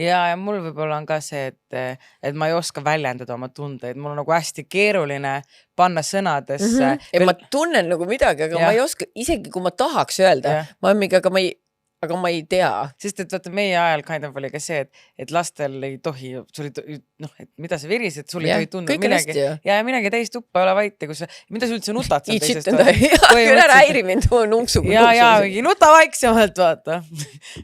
Ja mul võib-olla on ka see, et ma ei oska väljendada oma tundeid, mul on nagu hästi keeruline panna sõnadesse. Ja ma tunnen nagu midagi, aga ma ei oska, isegi kui ma tahaks öelda, ma olen mingi, aga ma ei tea. Sest et vaata meie ajal kind of oli ka see, et lastel ei tohi, noh, et mida sa virised, sul ei tohi tunda midagi. Ja minegi täis tuppa ole vaiti, mida sa üldse nutad seal teisest. Ära häiri mind nunksuga. Ja nuta vaiksemalt, vaata.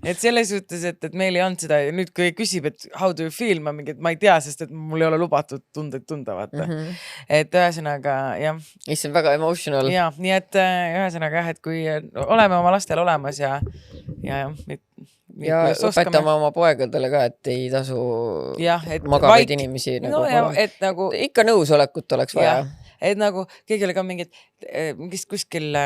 Et selles suhtes, et meil ei olnud seda, nüüd kui küsib, et how do you feel, ma ei tea, sest et mul ei ole lubatud tundeid tunda, vaata. Et ühesõnaga, jah. See on väga emotional. Ja, nii et ühesõnaga, et kui oleme oma lastel olemas ja õpetame oma poegadele ka, et ei tasu magavaid inimesi nagu ikka nõusolekut oleks vaja. Et nagu keegi oli ka mingid kuskil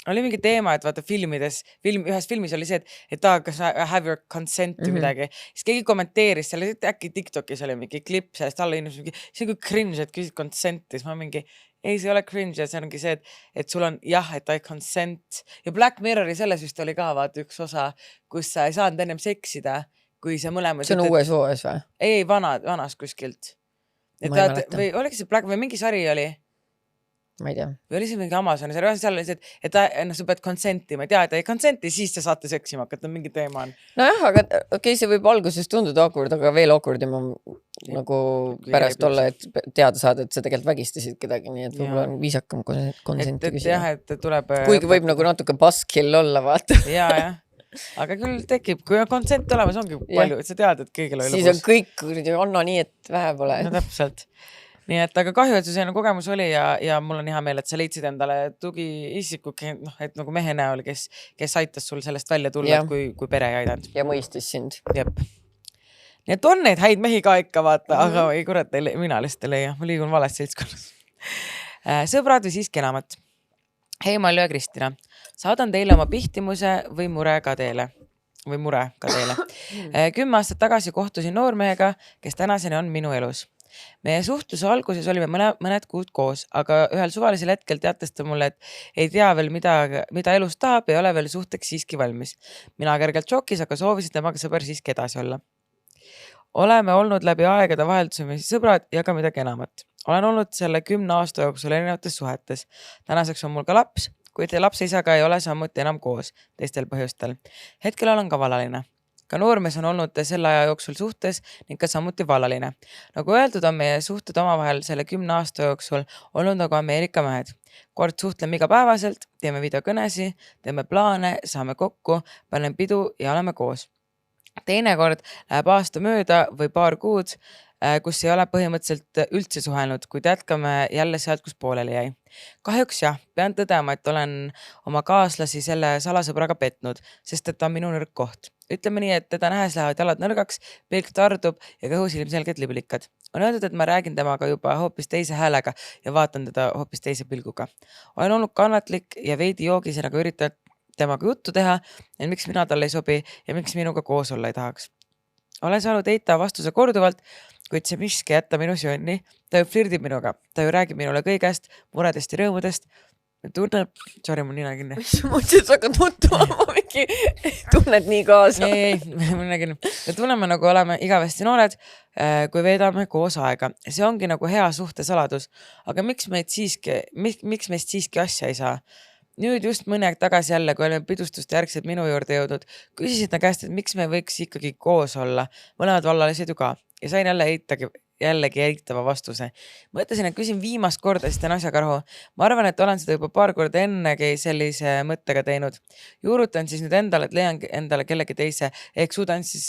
oli mingi teema, et vaata ühes filmis oli see, et kas have your consent või midagi. Siis keegi kommenteeris selle, äkki TikTokis oli mingi klipp sellest alla inimesed mingi, see on kui cringe, et küsid consenti, siis ma mingi ei, see ei ole cringe, see ongi see, et sul on et I consent. Ja Black Mirrori selles vist oli ka vaata üks osa, kus sa ei saanud ennem seksida, kui see mõlemad... See on uues OS või? Ei, vanas kuskilt. Või oligi see Black või mingi sari oli? Ma ei tea. Või oli see mingi Amazoni sari, seal oli see, et sa pead konsentima, et ei konsenti, siis te saate seksima hakata, mingi teema on. Nojah, aga okei, see võib alguses tunduda awkward, aga veel awkwardim on nagu pärast olla, et teada saada, et sa tegelikult vägistasid kedagi, nii et võib-olla on viisakam konsenti küsida. Et tuleb... Kuigi võib nagu natuke buskill olla, vaata. Ja. Aga küll tekib, kui on konsent olemas, ongi palju, et sa tead, et kõigil oli siis on kõik, anna nii, et vähe pole. No täpselt. Nii et aga kahju, et see selline kogemus oli ja mul on hea meel, et sa leidsid endale tugiisiku, et nagu mehe näol, kes aitas sul sellest välja tulla, kui pere ei aidanud. Ja mõistis sind. Jep. Nii et on neid häid mehi ka ikka, vaata, aga ei kurat, mina lihtsalt ei leia, ma liigun valest seltskonnas. Sõbrad või siiski enamat. Hei, Malju ja Kristina, saadan teile oma pihtimuse või mure ka teile. 10 aastat tagasi kohtusin noormehega, kes tänaseni on minu elus. Meie suhtluse alguses olime mõned kuud koos, aga ühel suvalisel hetkel teatas ta mulle, et ei tea veel, mida elus tahab, ei ole veel suhteks siiski valmis. Mina kergelt šokis, aga soovisin temaga sõber siiski edasi olla. Oleme olnud läbi aegade vaheldusumisi sõbrad ja ka midagi enamat. Olen olnud selle 10 aasta jooksul erinevates suhetes. Tänaseks on mul ka laps, kuid lapse isaga ei ole samuti enam koos teistel põhjustel. Hetkel olen ka vallaline. Ka noormees on olnud selle aja jooksul suhtes ning ka samuti vallaline. Nagu öeldud, on meie suhted omavahel selle 10 aasta jooksul olnud nagu Ameerika mehed. Kord suhtleme igapäevaselt, teeme videokõnesi, teeme plaane, saame kokku, panen pidu ja oleme koos. Teinekord läheb aasta mööda või paar kuud, kus ei ole põhimõtteliselt üldse suhelnud, kuid jätkame jälle sealt, kus pooleli jäi. Kahjuks pean tõdema, et olen oma kaaslasi selle salasõbraga petnud, sest et ta on minu nõrk koht. Ütleme nii, et teda nähes lähevad jalad nõrgaks, pilk tardub ja kõhus ilmselgelt liblikad. On öeldud, et ma räägin temaga juba hoopis teise häälega ja vaatan teda hoopis teise pilguga. Olen olnud kannatlik ja veidi joogisena ka üritanud temaga juttu teha, et miks mina talle ei sobi ja miks minuga koos olla ei tahaks. Olen saanud eita vastuse korduvalt, kuid see miski jätta minu jonni. Ta ju flirdib minuga, ta ju räägib minule kõigest, muredest ja rõõmudest. tunneb, sorry, mu nina kinni. Mis mõtlesin, et sa hakkad nutuma, ma mingi tunned nii kaasa. Ei, nina kinni. Me tunneme nagu oleme igavesti noored, kui veedame koos aega. See ongi nagu hea suhtesaladus. Aga miks meist siiski asja ei saa? Nüüd just mõni aeg tagasi jälle, kui olime pidustuste järgselt minu juurde jõudnud, küsisid ta käest, et miks me võiks ikkagi koos olla. Mõlemad vallalised ju ka. Ja sain jällegi eitava vastuse. Mõtlesin, et küsin viimast korda, siis teen asjaga rahu. Ma arvan, et olen seda juba paar korda ennegi sellise mõttega teinud. Juurutan siis nüüd endale, et leian endale kellegi teise, ehk suudan siis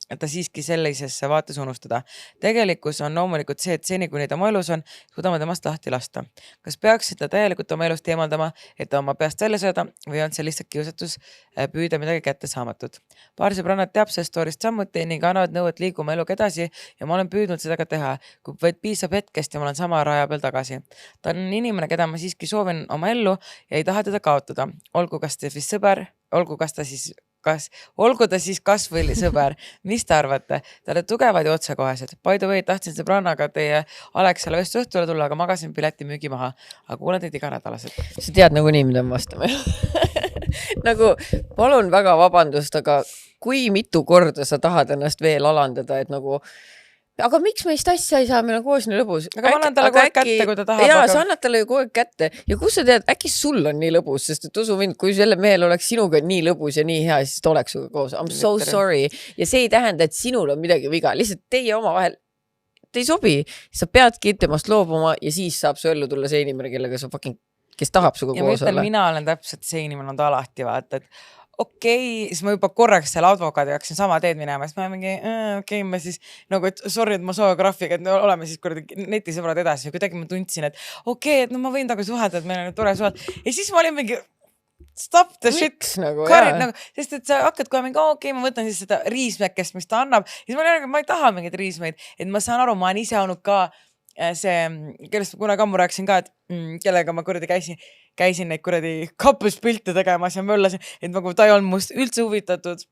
ta siiski sellisesse vaates unustada. Tegelikkus on loomulikult see, et seni kuni ta oma elus on, suudame temast lahti lasta. Kas peaks seda täielikult oma elust eemaldama, et ta oma peast välja sööda või on see lihtsalt kiusatus püüda midagi kätte saamatut? Paar sõbrannad teab see storyst sammuti ning annavad nõu, et liiguma eluga edasi ja ma olen püüdnud seda ka teha, kui vaid piisab hetkest ja ma olen sama raja peal tagasi. Ta on inimene, keda ma siiski soovin oma ellu ja ei taha teda kaotada. Olgu ta siis kas või sõber. Mis te arvate? Te olete tugevad ja otsekohesed. By the way, tahtsin sõbrannaga teie Alexala just õhtule tulla, aga magasin pileti müügi maha. Aga kuulen teid iganädalased. Sa tead nagu nii, mida me vastame. Nagu palun väga vabandust, aga kui mitu korda sa tahad ennast veel alandada, et nagu aga miks meist asja ei saa, meil on koos nii lõbus. Aga ma annan talle kogu aeg kätte, kui ta tahab. Jaa, sa annad talle ju kogu aeg kätte. Ja kus sa tead, äkki sul on nii lõbus, sest et usu mind, kui selle mehel oleks sinuga nii lõbus ja nii hea, siis ta oleks suga koos. I'm so sorry. Ja see ei tähenda, et sinul on midagi viga. Lihtsalt teie oma vahel te ei sobi. Sa peadki temast loobuma ja siis saab su ellu tulla see inimene, kellega sa kes tahab suga koos olla. Ja mina olen täpselt see inimene on ta alati vaata, et okei, siis ma juba korraks selle advokaadiga hakkasin sama teed minema, siis ma mingi, ma siis nagu, et sorry, et ma sooja graafiga, et oleme siis netisõbrad edasi ja kuidagi ma tundsin, et okei, et no ma võin taga suhelda, et meil on tore suhelda. Ja siis ma olin mingi, stop the shit. Nagu, sest et sa hakkad kohe mingi, okei, ma võtan siis seda riismekest, mis ta annab. Ja siis ma ei taha mingit riismeid, et ma saan aru, ma olen ise olnud ka see, kellest ma kunagi ammu rääkisin ka, et kellega ma kuradi käisin neid kuradi kapluspilte tegemas ja möllasin, et nagu ta ei olnud must üldse huvitatud.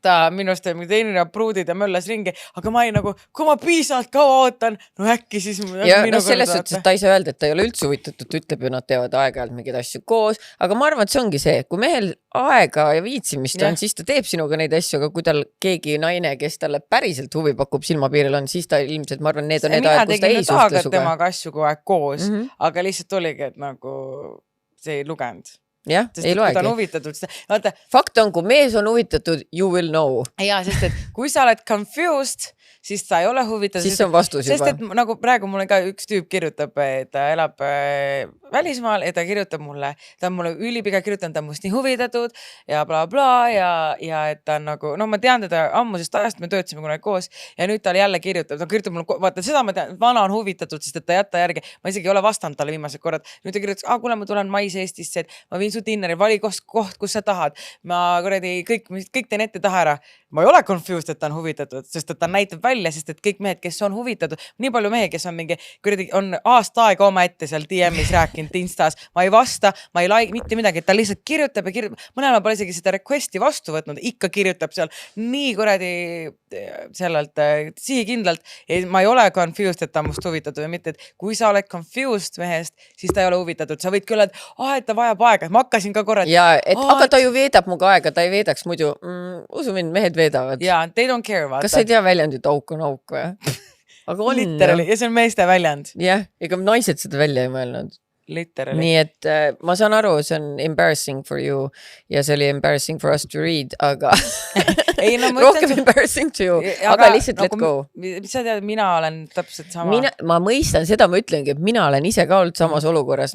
Ta minust mingi teine pruudid ja möllas ringi, aga ma ei nagu, kui ma piisavalt kaua ootan, no äkki siis ja no selles suhtes, et ta ei saa öelda, et ta ei ole üldse huvitatud, ütleb ju, nad teevad aeg-ajalt mingeid asju koos, aga ma arvan, et see ongi see, kui mehel aega ja viitsimist on, siis ta teeb sinuga neid asju, aga kui tal keegi naine, kes talle päriselt huvi pakub silmapiiril on, siis ta ilmselt, ma arvan, need on need ajad, kus ta ei suhtle suga. Temaga asju kogu aeg koos, aga lihtsalt oligi, et nagu see ei lugenud. Jah, ei loegi. Ta on huvitatud. Fakt on, kui mees on huvitatud, you will know. Ja, sest et kui sa oled confused, siis ta ei ole huvitatud. Siis on vastus juba. Sest et nagu praegu mulle ka üks tüüp kirjutab, et ta elab välismaal ja ta kirjutab mulle, ta on mulle ülipiga kirjutanud, ta on must nii huvitatud ja bla bla ja et ta on nagu, no ma tean teda ammusest ajast, me töötasime kunagi koos ja nüüd ta jälle kirjutab, ta kirjutab mulle, vaata seda ma tean, vana on huvitatud, sest et ta jätta järgi, ma isegi ei ole vastanud talle viimased korrad, nüüd ta kirjutas, kuule, ma tulen mais Eestisse, et ma viin su dinneri, vali koht, kus sa tahad. Ma kuradi kõik teen ette taha ära. Ma ei ole confused, et ta on huvitatud, sest et ta näitab välja, sest et kõik mehed, kes on huvitatud, nii palju mehe, kes on mingi, kuradi on aasta aega oma ette seal DM-is rääkinud Instas, ma ei vasta, ma ei like mitte midagi, et ta lihtsalt kirjutab ja kirjutab. Mõnel ma pole isegi seda requesti vastu võtnud, ikka kirjutab seal nii kuradi sellelt sihikindlalt. Ma ei ole confused, et ta on must huvitatud või mitte, et kui sa oled confused mehest, siis ta ei ole huvitatud. Sa võid küll, et ta vajab aega. Ma hakkasin ka korra. Ja, aga ta ju veedab muga aega, ta ei veedaks muidu. Usu mind, mehed veedavad. Ja, they don't care about Kas sa ei tea väljendit auk on auk või? Aga on. Literally. Ja see on meeste väljend. Jah, ega naised seda välja ei mõelnud. Literally. Nii et ma saan aru, see on embarrassing for you ja see oli embarrassing for us to read, aga ei, no, rohkem embarrassing to you, aga lihtsalt let go. Sa tead, mina olen täpselt sama. Ma mõistan seda, ma ütlengi, et mina olen ise ka olnud samas olukorras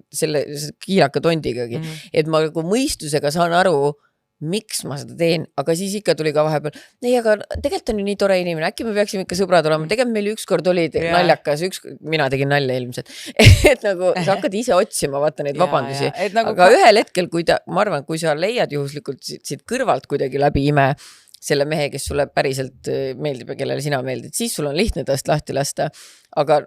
selle kiilaka tondigagi, et ma mõistusega saan aru, miks ma seda teen, aga siis ikka tuli ka vahepeal, ei, aga tegelikult on ju nii tore inimene, äkki me peaksime ikka sõbrad olema, tegelikult meil ükskord oli naljakas, mina tegin nalja ilmselt, et nagu sa hakkad ise otsima, vaata neid vabandusi, nagu aga ühel hetkel, ma arvan, kui sa leiad juhuslikult siit kõrvalt kuidagi läbi ime selle mehe, kes sulle päriselt meeldib ja kellele sina meeldid, siis sul on lihtne tast lahti lasta, aga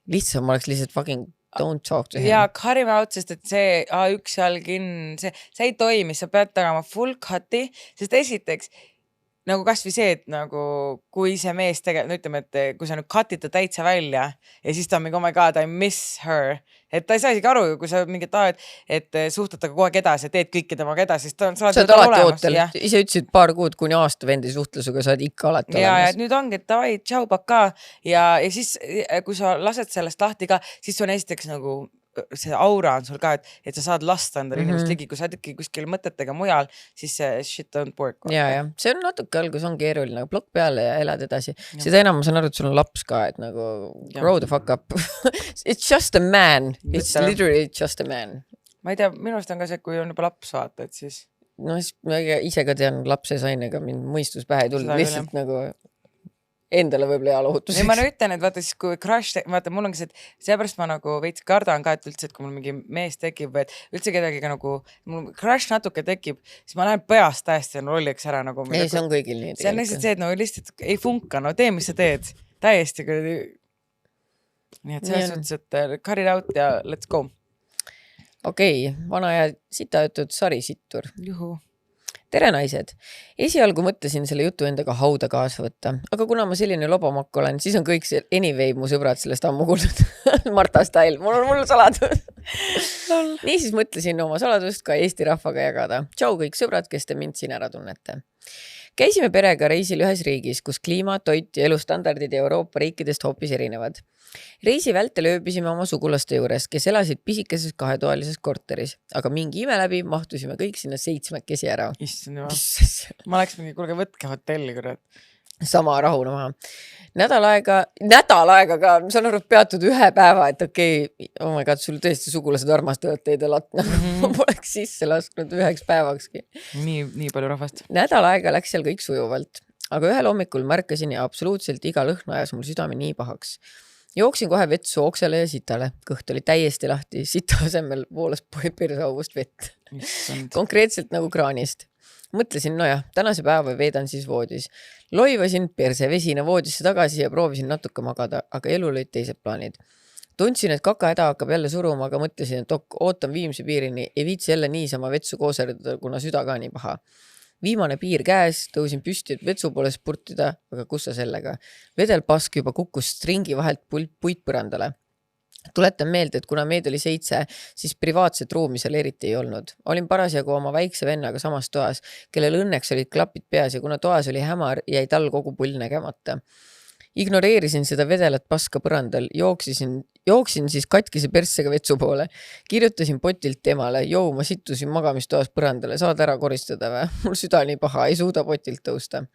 lihtsam oleks lihtsalt fucking don't talk to him. Ja harime out, sest et see A1 jalg in, see ei toimi, sa pead tagama full cut'i, sest esiteks nagu kasvõi see, et nagu kui see mees no ütleme, et kui sa nüüd cut'id ta täitsa välja ja siis ta on mingi oh my god, I miss her, et ta ei saa isegi aru, kui sa mingit et suhtled taga kogu aeg edasi ja teed kõike temaga edasi, siis sa oled alati ootel, ise ütlesid paar kuud kuni aasta vendi suhtlusega, sa oled ikka alati ja, olemas. Ja nüüd ongi, et davai, tšau, paka ja siis, kui sa lased sellest lahti ka, siis on esiteks nagu see aura on sul ka, et sa saad lasta endale inimest ligi, kui sa oled kuskil mõtetega mujal, siis see shit don't work. Ja, see on natuke algus on keeruline, plokk peale ja elad edasi. Seda enam ma saan aru, et sul on laps ka, et nagu grow the fuck up. It's just a man. It's literally just a man. Ma ei tea, minu arust on ka see, kui on juba laps vaata, et siis... No siis ma ise ka tean lapse sainega, mind mõistus pähe ei tulnud, lihtsalt nagu... endale võib-olla hea lohutuseks. Ma ütlen, et vaata siis kui crush, vaata mul ongi see, et seepärast ma nagu veits kardan ka, et üldse, et kui mul mingi mees tekib või et üldse kedagi ka nagu, mul crush natuke tekib, siis ma lähen peast täiesti rolliks ära nagu. Ei, see on kõigil nii. See on lihtsalt see, et no lihtsalt ei funka, no tee, mis sa teed. Täiesti küll. Nii et selles suhtes, et cut it out ja let's go. Okei, vana ja sita jutud sarisittur. Juhu. Tere naised! Esialgu mõtlesin selle jutu endaga hauda kaasa võtta, aga kuna ma selline lobamakk olen, siis on kõik see anyway mu sõbrad sellest ammu kuulnud. Marta style, mul on saladus. Niisiis mõtlesin oma saladust ka Eesti rahvaga jagada. Tšau kõik sõbrad, kes te mind siin ära tunnete. Käisime perega reisil ühes riigis, kus kliima, toit ja elustandardid Euroopa riikidest hoopis erinevad. Reisi vältel ööbisime oma sugulaste juures, kes elasid pisikeses 2-toalises korteris, aga mingi ime läbi mahtusime kõik sinna 7 ära. Ma läks mingi, kuulge, võtke hotelli, kurat. Sama rahuna maha. Nädal aega ka, ma saan aru, peatud 1 päeva, et okei, oh my god, sul tõesti sugulased armastavad teid ja latna. Ma poleks sisse lasknud 1 päevakski. Nii palju rahvast. Nädal aega läks seal kõik sujuvalt, aga ühel hommikul märkasin ja absoluutselt iga lõhna ajas mul südame nii pahaks. Jooksin kohe vetsu oksele ja sitale. Kõht oli täiesti lahti, sita asemel voolas persauvust vett. Konkreetselt nagu kraanist. Mõtlesin, nojah, tänase päeva veedan siis voodis. Loivasin perse vesina voodisse tagasi ja proovisin natuke magada, aga elu olid teised plaanid. Tundsin, et kaka häda hakkab jälle suruma, aga mõtlesin, et ootan viimse piirini, ei viitsi jälle niisama vetsu kooserdada, kuna süda ka nii paha. Viimane piir käes, tõusin püsti, et vetsu poole spurtida, aga kus sa sellega? Vedel pask juba kukkus stringi vahelt puitpõrandale. Tuletan meelde, et kuna meid oli 7, siis privaatset ruumi seal eriti ei olnud. Olin parasjagu oma väikse vennaga samas toas, kellel õnneks olid klapid peas ja kuna toas oli hämar, jäi tal kogu pull nägemata. Ignoreerisin seda vedelat paska põrandal, jooksin siis katkise perssega vetsu poole. Kirjutasin potilt temale, ma sittusin magamistoas põrandale, saad ära koristada või? Mul süda nii paha, ei suuda potilt tõusta.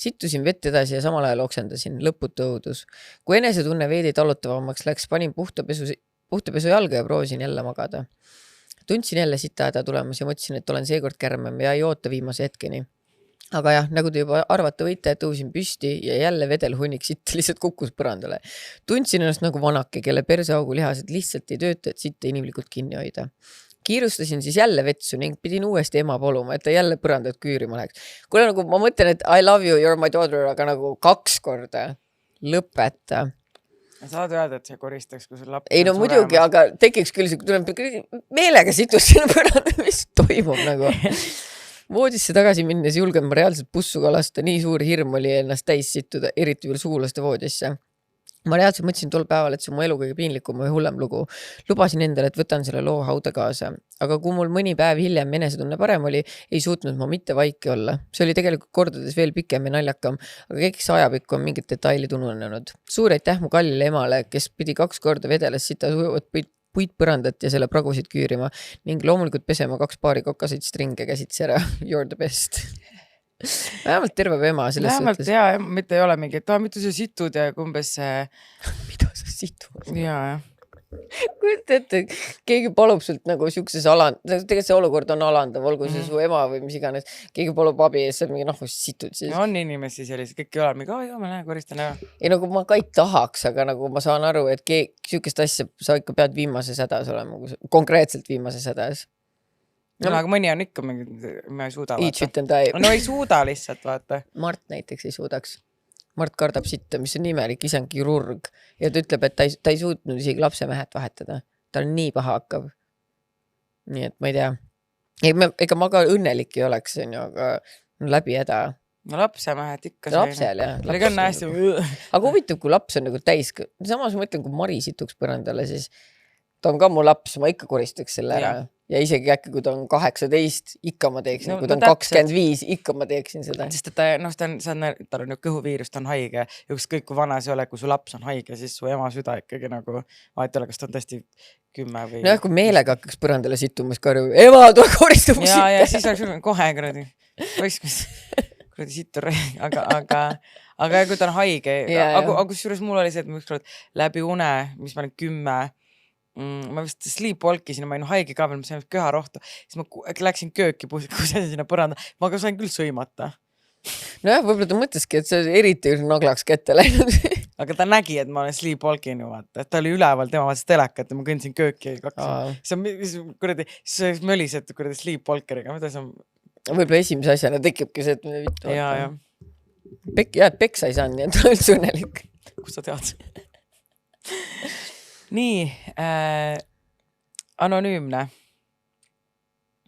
Sittusin vett edasi ja samal ajal oksendasin, lõputu õudus. Kui enesetunne veidi talutavamaks läks, panin puhtapesu jalga ja proovisin jälle magada. Tundsin jälle sita häda tulemas ja mõtlesin, et olen seekord kärmem ja ei oota viimase hetkeni. Aga jah, nagu te juba arvata võite, tõusin püsti ja jälle vedel hunnik sitt lihtsalt kukkus põrandale. Tundsin ennast nagu vanake, kelle perseaugu lihased lihtsalt ei tööta, et sitta inimlikult kinni hoida. Kiirustasin siis jälle vetsu ning pidin uuesti ema paluma, et ta jälle põrandat küürima läheks. Kuule, nagu ma mõtlen, et I love you, you're my daughter, aga nagu 2 korda. Lõpeta. Saad öelda, et see koristaks, kui sul laps ei no muidugi, aga tekiks küll, meelega situs sinna põranda, mis toimub nagu. Voodisse tagasi minnes julgen ma reaalselt bussu kalasta, nii suur hirm oli ennast täis sittuda, eriti veel sugulaste voodisse. Ma reaalselt mõtlesin tol päeval, et see on mu elu kõige piinlikum või hullem lugu. Lubasin endale, et võtan selle loo hauda kaasa. Aga kui mul mõni päev hiljem enesetunne parem oli, ei suutnud ma mitte vaiki olla. See oli tegelikult kordades veel pikem ja naljakam, aga kõik see ajapikku on mingid detailid ununenud. Suur aitäh mu kallile emale, kes pidi 2 korda vedeles sita sujuvat puitpõrandat ja selle pragusid küürima ning loomulikult pesema 2 paari kokaseid stringe käsitsi ära. You're the best. Vähemalt terve ema selles suhtes. Vähemalt jaa, mitte ei ole mingi, et mida sa situd ja kumbes see... mida sa situd? Jaa. Kuid ette, keegi palub sult nagu siukses tegelikult see olukord on alandav, olgu see su ema või mis iganes, keegi palub abi ja sa mingi situd siis. On inimesi sellised, kõik ei ole mingi, ma lähen koristan ära. Ei nagu ma ka ei tahaks, aga nagu ma saan aru, et siukest asja sa ikka pead viimases hädas olema, konkreetselt viimases hädas. No, aga mõni on ikka mingi, ma ei suuda vaata. No ei suuda lihtsalt vaata. Mart näiteks ei suudaks. Mart kardab sitta, mis on nimelik, ise on kirurg ja ta ütleb, et ta ei suutnud isegi lapse mehet vahetada. Ta on nii paha hakkab. Nii et ma ei tea. Ega ma ka õnnelik ei oleks, aga läbi häda. no lapsemehed ikka sain. Lapsel, jah. Oli ka näesti. Aga huvitav, kui laps on nagu täis. Samas ma ütlen, kui Mari situks põrandale, siis ta on ka mu laps, ma ikka koristaks selle ära. Ja isegi äkki, kui ta on 18, ikka ma teeksin. Kui ta on 25, ikka ma teeksin seda. Sest et tal on ju kõhuviirus, ta on haige. Ükskõik kui vana see ole, kui su laps on haige, siis su ema süda ikkagi nagu vahet ole, kas ta on tõesti 10 või... No jah, kui meelega hakkaks põrandale situmas karju, ema, tule koristab sitta. Ja siis oleks kohe kuradi sittur. Aga kui ta on haige, aga kusjuures mul oli see, et ma ükskord läbi une, mis ma olin 10, ma vist sleepwalkisin, ma olin haige ka veel, ma sain köharohtu, siis ma läksin kööki, kusesin sinna põranda, ma sain küll sõimata. Nojah, võib-olla ta mõtleski, et see eriti naglaks kätte läinud. Aga ta nägi, et ma olen sleepwalkin, vaata, et ta oli üleval, tema vaatas telekat ja ma kõndisin kööki ja see on mölised sleepwalkeriga, mida see on? Võib-olla esimese asjana tekibki see, et me vittu. Ja. Peksa ei saanud, nii et on üldse õnnelik. Kus sa tead? Nii, anonüümne.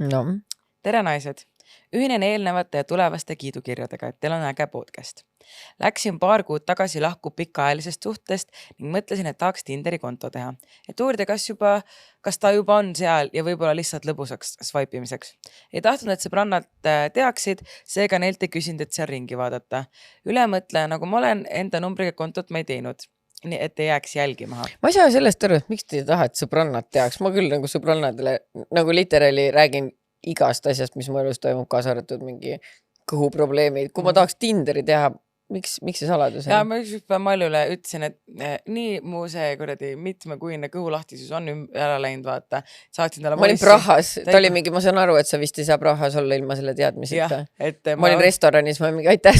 No. Tere naised. Ühinen eelnevate ja tulevaste kiidukirjadega, et teil on äge podcast. Läksin paar kuud tagasi lahku pikaajalisest suhtest ning mõtlesin, et tahaks Tinderi konto teha. Et uurida, kas ta juba on seal ja võib-olla lihtsalt lõbusaks swipimiseks. Ei tahtnud, et sõbrannad teaksid, seega neilt ei küsinud, et seal ringi vaadata. Ülemõtleja, nagu ma olen, enda numbriga kontot ma ei teinud. Nii, et ei jääks jälgi maha. Ma ei saa sellest aru, et miks te tahate sõbrannad teaks. Ma küll nagu sõbrannadele nagu literaali räägin igast asjast, mis mu elus toimub, kaasa arvatud mingi kõhuprobleemid. Kui ma tahaks Tinderi teha, miks see saladus on? Ja ma üks päev Maljule ütlesin, et nii mu see kuradi mitmekuine kõhulahtisus on ära läinud, vaata. Saatsin talle ma olin Prahas, ta oli mingi, ma saan aru, et sa vist ei saa Prahas olla ilma selle teadmiseta. Ma olin restoranis, ma mingi aitäh.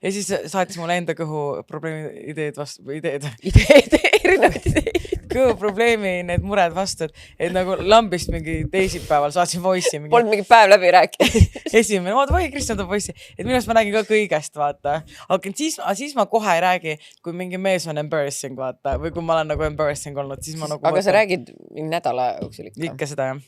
Ja siis saatis mulle enda kõhu probleemi ideed vastu, erinevad ideed. Kõhu probleemi need mured vastu, et nagu lambist mingi teisipäeval saatsin voice'i. Polnud mingi päev läbi rääkida. Esimene, vaata, või Kristjan toob voice'i, et minu arust ma räägin ka kõigest, vaata. Aga siis ma kohe ei räägi, kui mingi mees on embarrassing, vaata, või kui ma olen nagu embarrassing olnud, siis ma nagu... Aga sa räägid nädala jooksul ikka? Ikka seda, jah.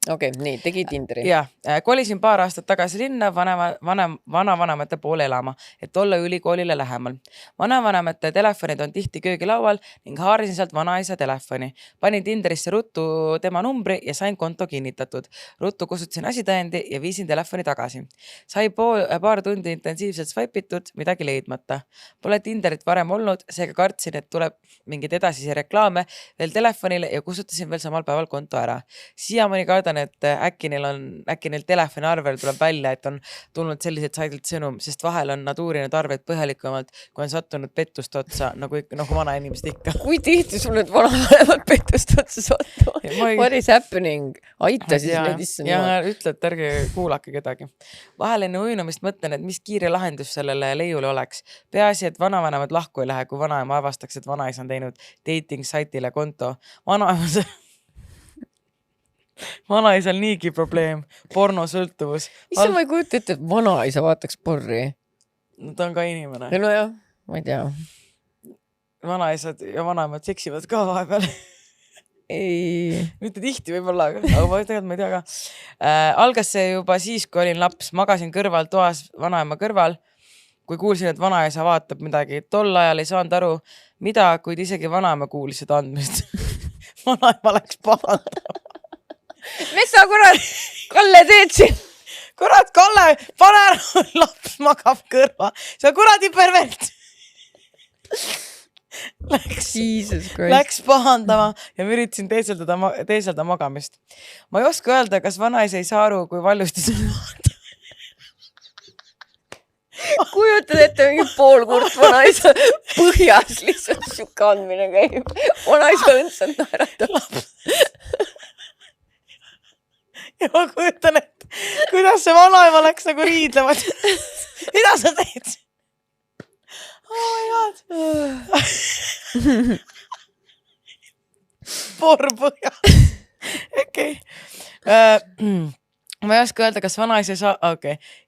Okei, nii, tegi Tinderi. Ja, kolisin paar aastat tagasi linna vanavanemate poole elama, et olla ülikoolile lähemal. Vanavanemate telefonid on tihti köögilaual ning haarisin sealt vanaisa telefoni. Panin Tinderisse ruttu tema numbri ja sain konto kinnitatud. Ruttu kusutasin asitõendi ja viisin telefoni tagasi. Sai paar tundi intensiivselt swipitud, midagi leidmata. Pole Tinderit varem olnud, seega kartsin, et tuleb mingid edasisi reklaame veel telefonile ja kustutasin veel samal päeval konto ära. Siiamaani kardan, et äkki neil telefoni arvel tuleb välja, et on tulnud sellised saidilt sõnum, sest vahel on nad uurinud arved põhjalikumalt, kui on sattunud pettust otsa, nagu vana inimesed ikka. Kui tihti sul nüüd vanavanemad pettust otsa sattuvad? What is happening? Aita siis neid issand. Ja ütle, et ärge kuulake kedagi. Vahel enne uinumist mõtlen, et mis kiire lahendus sellele leiule oleks. Peaasi, et vanavanemad lahku ei lähe, kui vanaema avastaks, et vanaisa on teinud dating saitile konto. Vanaisal niigi probleem, pornosõltuvus. Issa ma ei kujuta ette, et vanaisa vaataks porri. No ta on ka inimene. No jah, ma ei tea. Vanaisad ja vanaemad seksivad ka vahepeal. Ei. Mitte tihti võib-olla, aga ma ei tea ka. Algas see juba siis, kui olin laps. Magasin kõrval toas vanaema kõrval. Kui kuulsin, et vanaisa vaatab midagi. Tol ajal ei saanud aru, mida, kuid isegi vanaema kuulis seda andmist. Vanaema läks pahandama. Mis sa kurat, Kalle teed siin? Kurat, Kalle, pane ära, laps magab kõrva. See on kuradi pervert. Läks pahandama ja üritasin teeselda magamist. Ma ei oska öelda, kas vanaisa ei saa aru, kui valjusti see vaata. Kujutad ette mingi poolkurt vanaisa põhjas lihtsalt siuke andmine käib. Vanaisa õndsalt naeratab. Ja ma kujutan, et kuidas see vanaema läks nagu riidlevad. Mida sa teed? Oh my god. Porr põhjas. Okei. ma ei oska öelda, kas vanaisa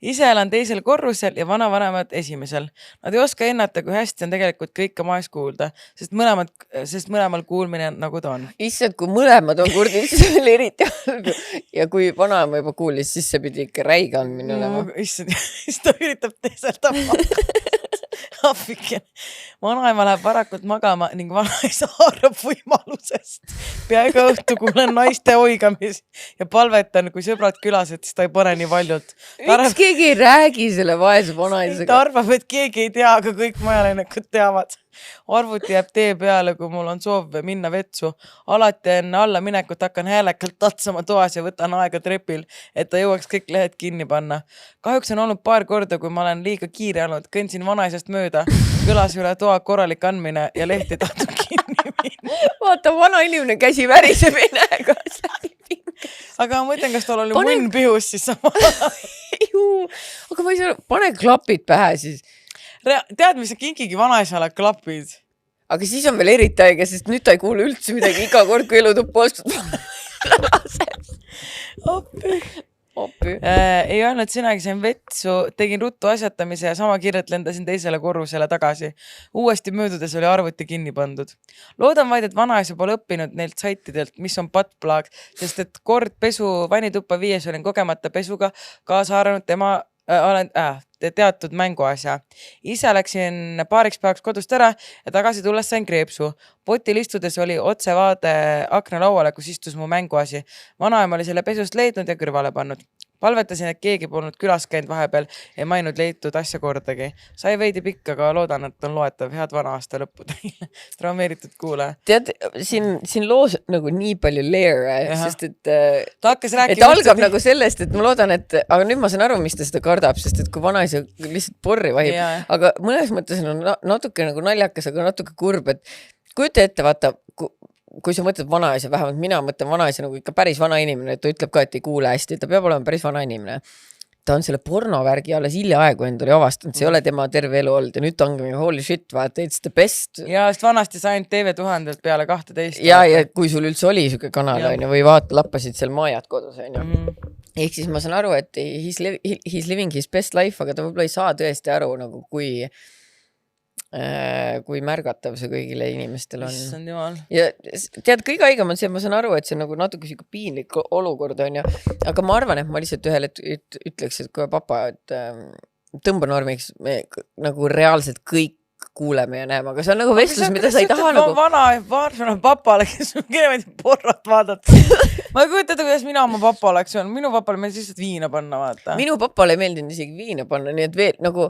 ise elan teisel korrusel ja vanavanemad esimesel. Nad ei oska ennata, kui hästi on tegelikult kõike majas kuulda, sest mõlemal kuulmine nagu ta on. Issand, kui mõlemad on kurdid, siis oli eriti halb. Ja kui vanaema juba kuulis, siis see pidi ikka räige andmine olema. Issand, siis ta üritab teisel Appiken. Vanaema läheb varakult magama ning vanaisa haarab võimalusest. Pea iga õhtu kuulen naiste oigamisi ja palvetan, kui sõbrad külas, et siis ta ei pane nii valjult. Miks keegi ei räägi selle vaese vanaisaga? Ta arvab, et keegi ei tea, aga kõik majalainekud teavad. Arvuti jääb tee peale, kui mul on soov minna vetsu. Alati enne alla minekut hakkan häälekalt tatsama toas ja võtan aega trepil, et ta jõuaks kõik lehed kinni panna. Kahjuks on olnud paar korda, kui ma olen liiga kiire olnud, kõndsin vanaisast mööda, kõlas üle toa korralik andmine ja leht ei tahtnud kinni minna. Vaata, vana inimene käsi väriseb ei näe ka. Aga ma mõtlen, kas tal oli munn pihus siis sama. Aga ma ei saa, pane klapid pähe siis. Tead, mis sa kinkigi vanaisale klapid? Aga siis on veel eriti aega, sest nüüd ta ei kuule üldse midagi iga kord, kui elutuppa ostud. Oppi. Ei öelnud sõnagi, sain vetsu, tegin ruttu asjatamise ja sama kiirelt lendasin teisele korrusele tagasi. Uuesti möödudes oli arvuti kinni pandud. Loodan vaid, et vanaisa pole õppinud neilt saitidelt, mis on buttplug, sest et kord pesu vanituppa viies olin kogemata pesuga kaasa arvanud tema teatud mänguasja. Ise läksin paariks päevaks kodust ära ja tagasi tulles sain kreepsu. Potil istudes oli otsevaade aknalauale, kus istus mu mänguasi. Vanaema oli selle pesust leidnud ja kõrvale pannud. Palvetasin, et keegi polnud külas käinud vahepeal ja maininud leitud asja kordagi. Sai veidi pikka, aga loodan, et on loetav. Head vana aasta lõppu teile. Traumeeritud kuule. Tead, siin loos nagu nii palju layer, sest et ta hakkas rääkima. Et algab nagu sellest, et ma loodan, et aga nüüd ma saan aru, mis ta seda kardab, sest et kui vanaisa lihtsalt porri vahib, aga mõnes mõttes on natuke nagu naljakas, aga natuke kurb, et kujuta ette, vaata, kui sa mõtled vanaisa, vähemalt mina mõtlen vanaisa nagu ikka päris vana inimene, et ta ütleb ka, et ei kuule hästi, ta peab olema päris vana inimene. Ta on selle pornovärgi alles hiljaaegu endale avastanud, see ei ole tema terve elu olnud ja nüüd ta ongi holy shit, vaata, it's the best. Ja, sest vanasti sain TV1000 peale 12. Ja kui sul üldse oli siuke kanal on, või vaata, lappasid seal maajad kodus on. Ehk siis ma saan aru, et he's living his best life, aga ta võib-olla ei saa tõesti aru, nagu kui märgatav see kõigile inimestel on. Issand jumal. Ja tead, kõige haigem on see, ma saan aru, et see on nagu natuke siuke piinlik olukord on, aga ma arvan, et ma lihtsalt ühel ütleks, et kui papa, et tõmbanormiks me nagu reaalselt kõik kuuleme ja näeme, aga see on nagu vestlus, mida sa ei taha nagu. Vana papale, kes on kirjavõid porrat vaadata. Ma ei kujutada, kuidas mina oma papa oleks olnud. Minu papale meeldis lihtsalt viina panna, vaata. Minu papale ei meeldinud isegi viina panna, nii et veel nagu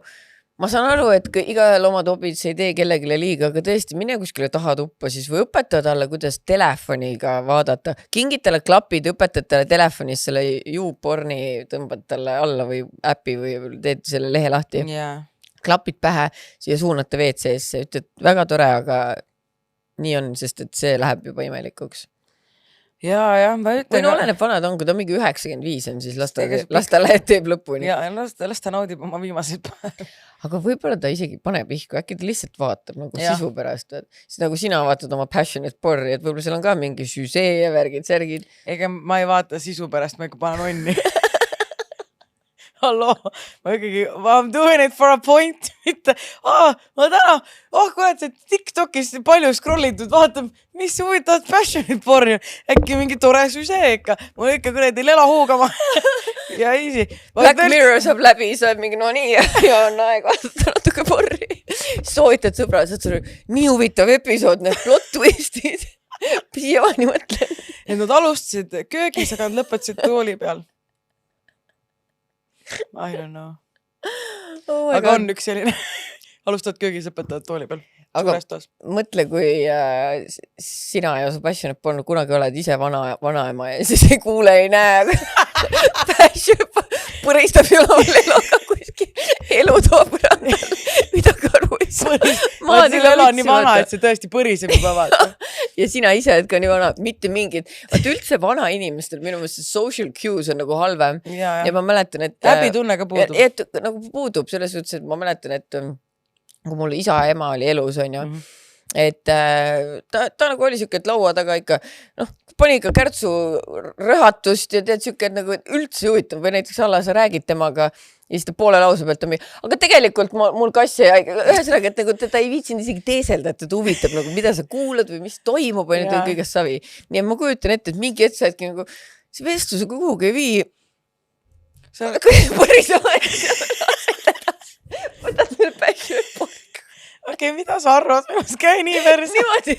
ma saan aru, et igaühel omad hobid, see ei tee kellegile liiga, aga tõesti mine kuskile taha tuppa siis või õpeta talle, kuidas telefoniga vaadata. Kingid talle klapid, õpetad talle telefonis selle YouPorni, tõmbad talle alla või äppi või teed selle lehe lahti. Klapid pähe, siia suunata WC-sse, ütled väga tore, aga nii on, sest et see läheb juba imelikuks. Ja, ma ütlen. Või oleneb vanad on, kui ta mingi 95 on, siis las ta lähed teeb lõpuni. Ja, las ta naudib oma viimaseid päev. Aga võib-olla ta isegi paneb ihku, äkki ta lihtsalt vaatab nagu sisu pärast. Siis nagu sina vaatad oma passionate porri, et võib-olla seal on ka mingi süsee ja värgid, särgid. Ega ma ei vaata sisu pärast, ma ikka panen onni. Hallo, ma ikkagi, I'm doing it for a point, mitte, ma täna, kurat, see TikTokis palju scrollitud, vaatab, mis huvitavad passionate porri, äkki mingi tore süsee ikka, mul ikka kuradi lela huugama ja easy. Black Mirror saab läbi, sa oled mingi, no nii, ja on aeg vaadata natuke porri. Soovitad sõbra, nii huvitav episood, need plot twistid, siiamaani mõtlen. Et nad alustasid köögis, aga nad lõpetasid tooli peal. I don't know. Aga on üks selline alustad köögis, õpetad tooli peal. Aga mõtle, kui sina ja su passionate porno kunagi oled ise vanaema ja siis ei kuule, ei näe. Põristab jõlaval eloga kuskil elu toob randal, mida karu ei saa. Selle ela on nii vana, et see tõesti põriseb juba vaata. Ja sina ise oled ka nii vana, mitte mingid. Vaat üldse vana inimestel, minu mõttes social cues on nagu halvem. Ja ma mäletan, et häbitunne ka puudub. Et nagu puudub selles suhtes, et ma mäletan, et kui mul isa ja ema oli elus, on ju, et ta nagu oli siuke, et laua taga ikka, noh, pani ikka kärtsu rõhatust ja tead siuke, et nagu üldse huvitav või näiteks alla sa räägid temaga ja siis ta poole lause pealt on aga tegelikult mul kass ja ühesõnaga, et nagu teda ei viitsinud isegi teeselda, et teda huvitab nagu, mida sa kuulad või mis toimub või nüüd kõigest savi. Nii et ma kujutan ette, et mingi hetk saadki nagu see vestluse kuhugi ei vii. See on päris aeg. Võtad veel päi poolika. Okei, mida sa arvad? Käi nii vers. Niimoodi.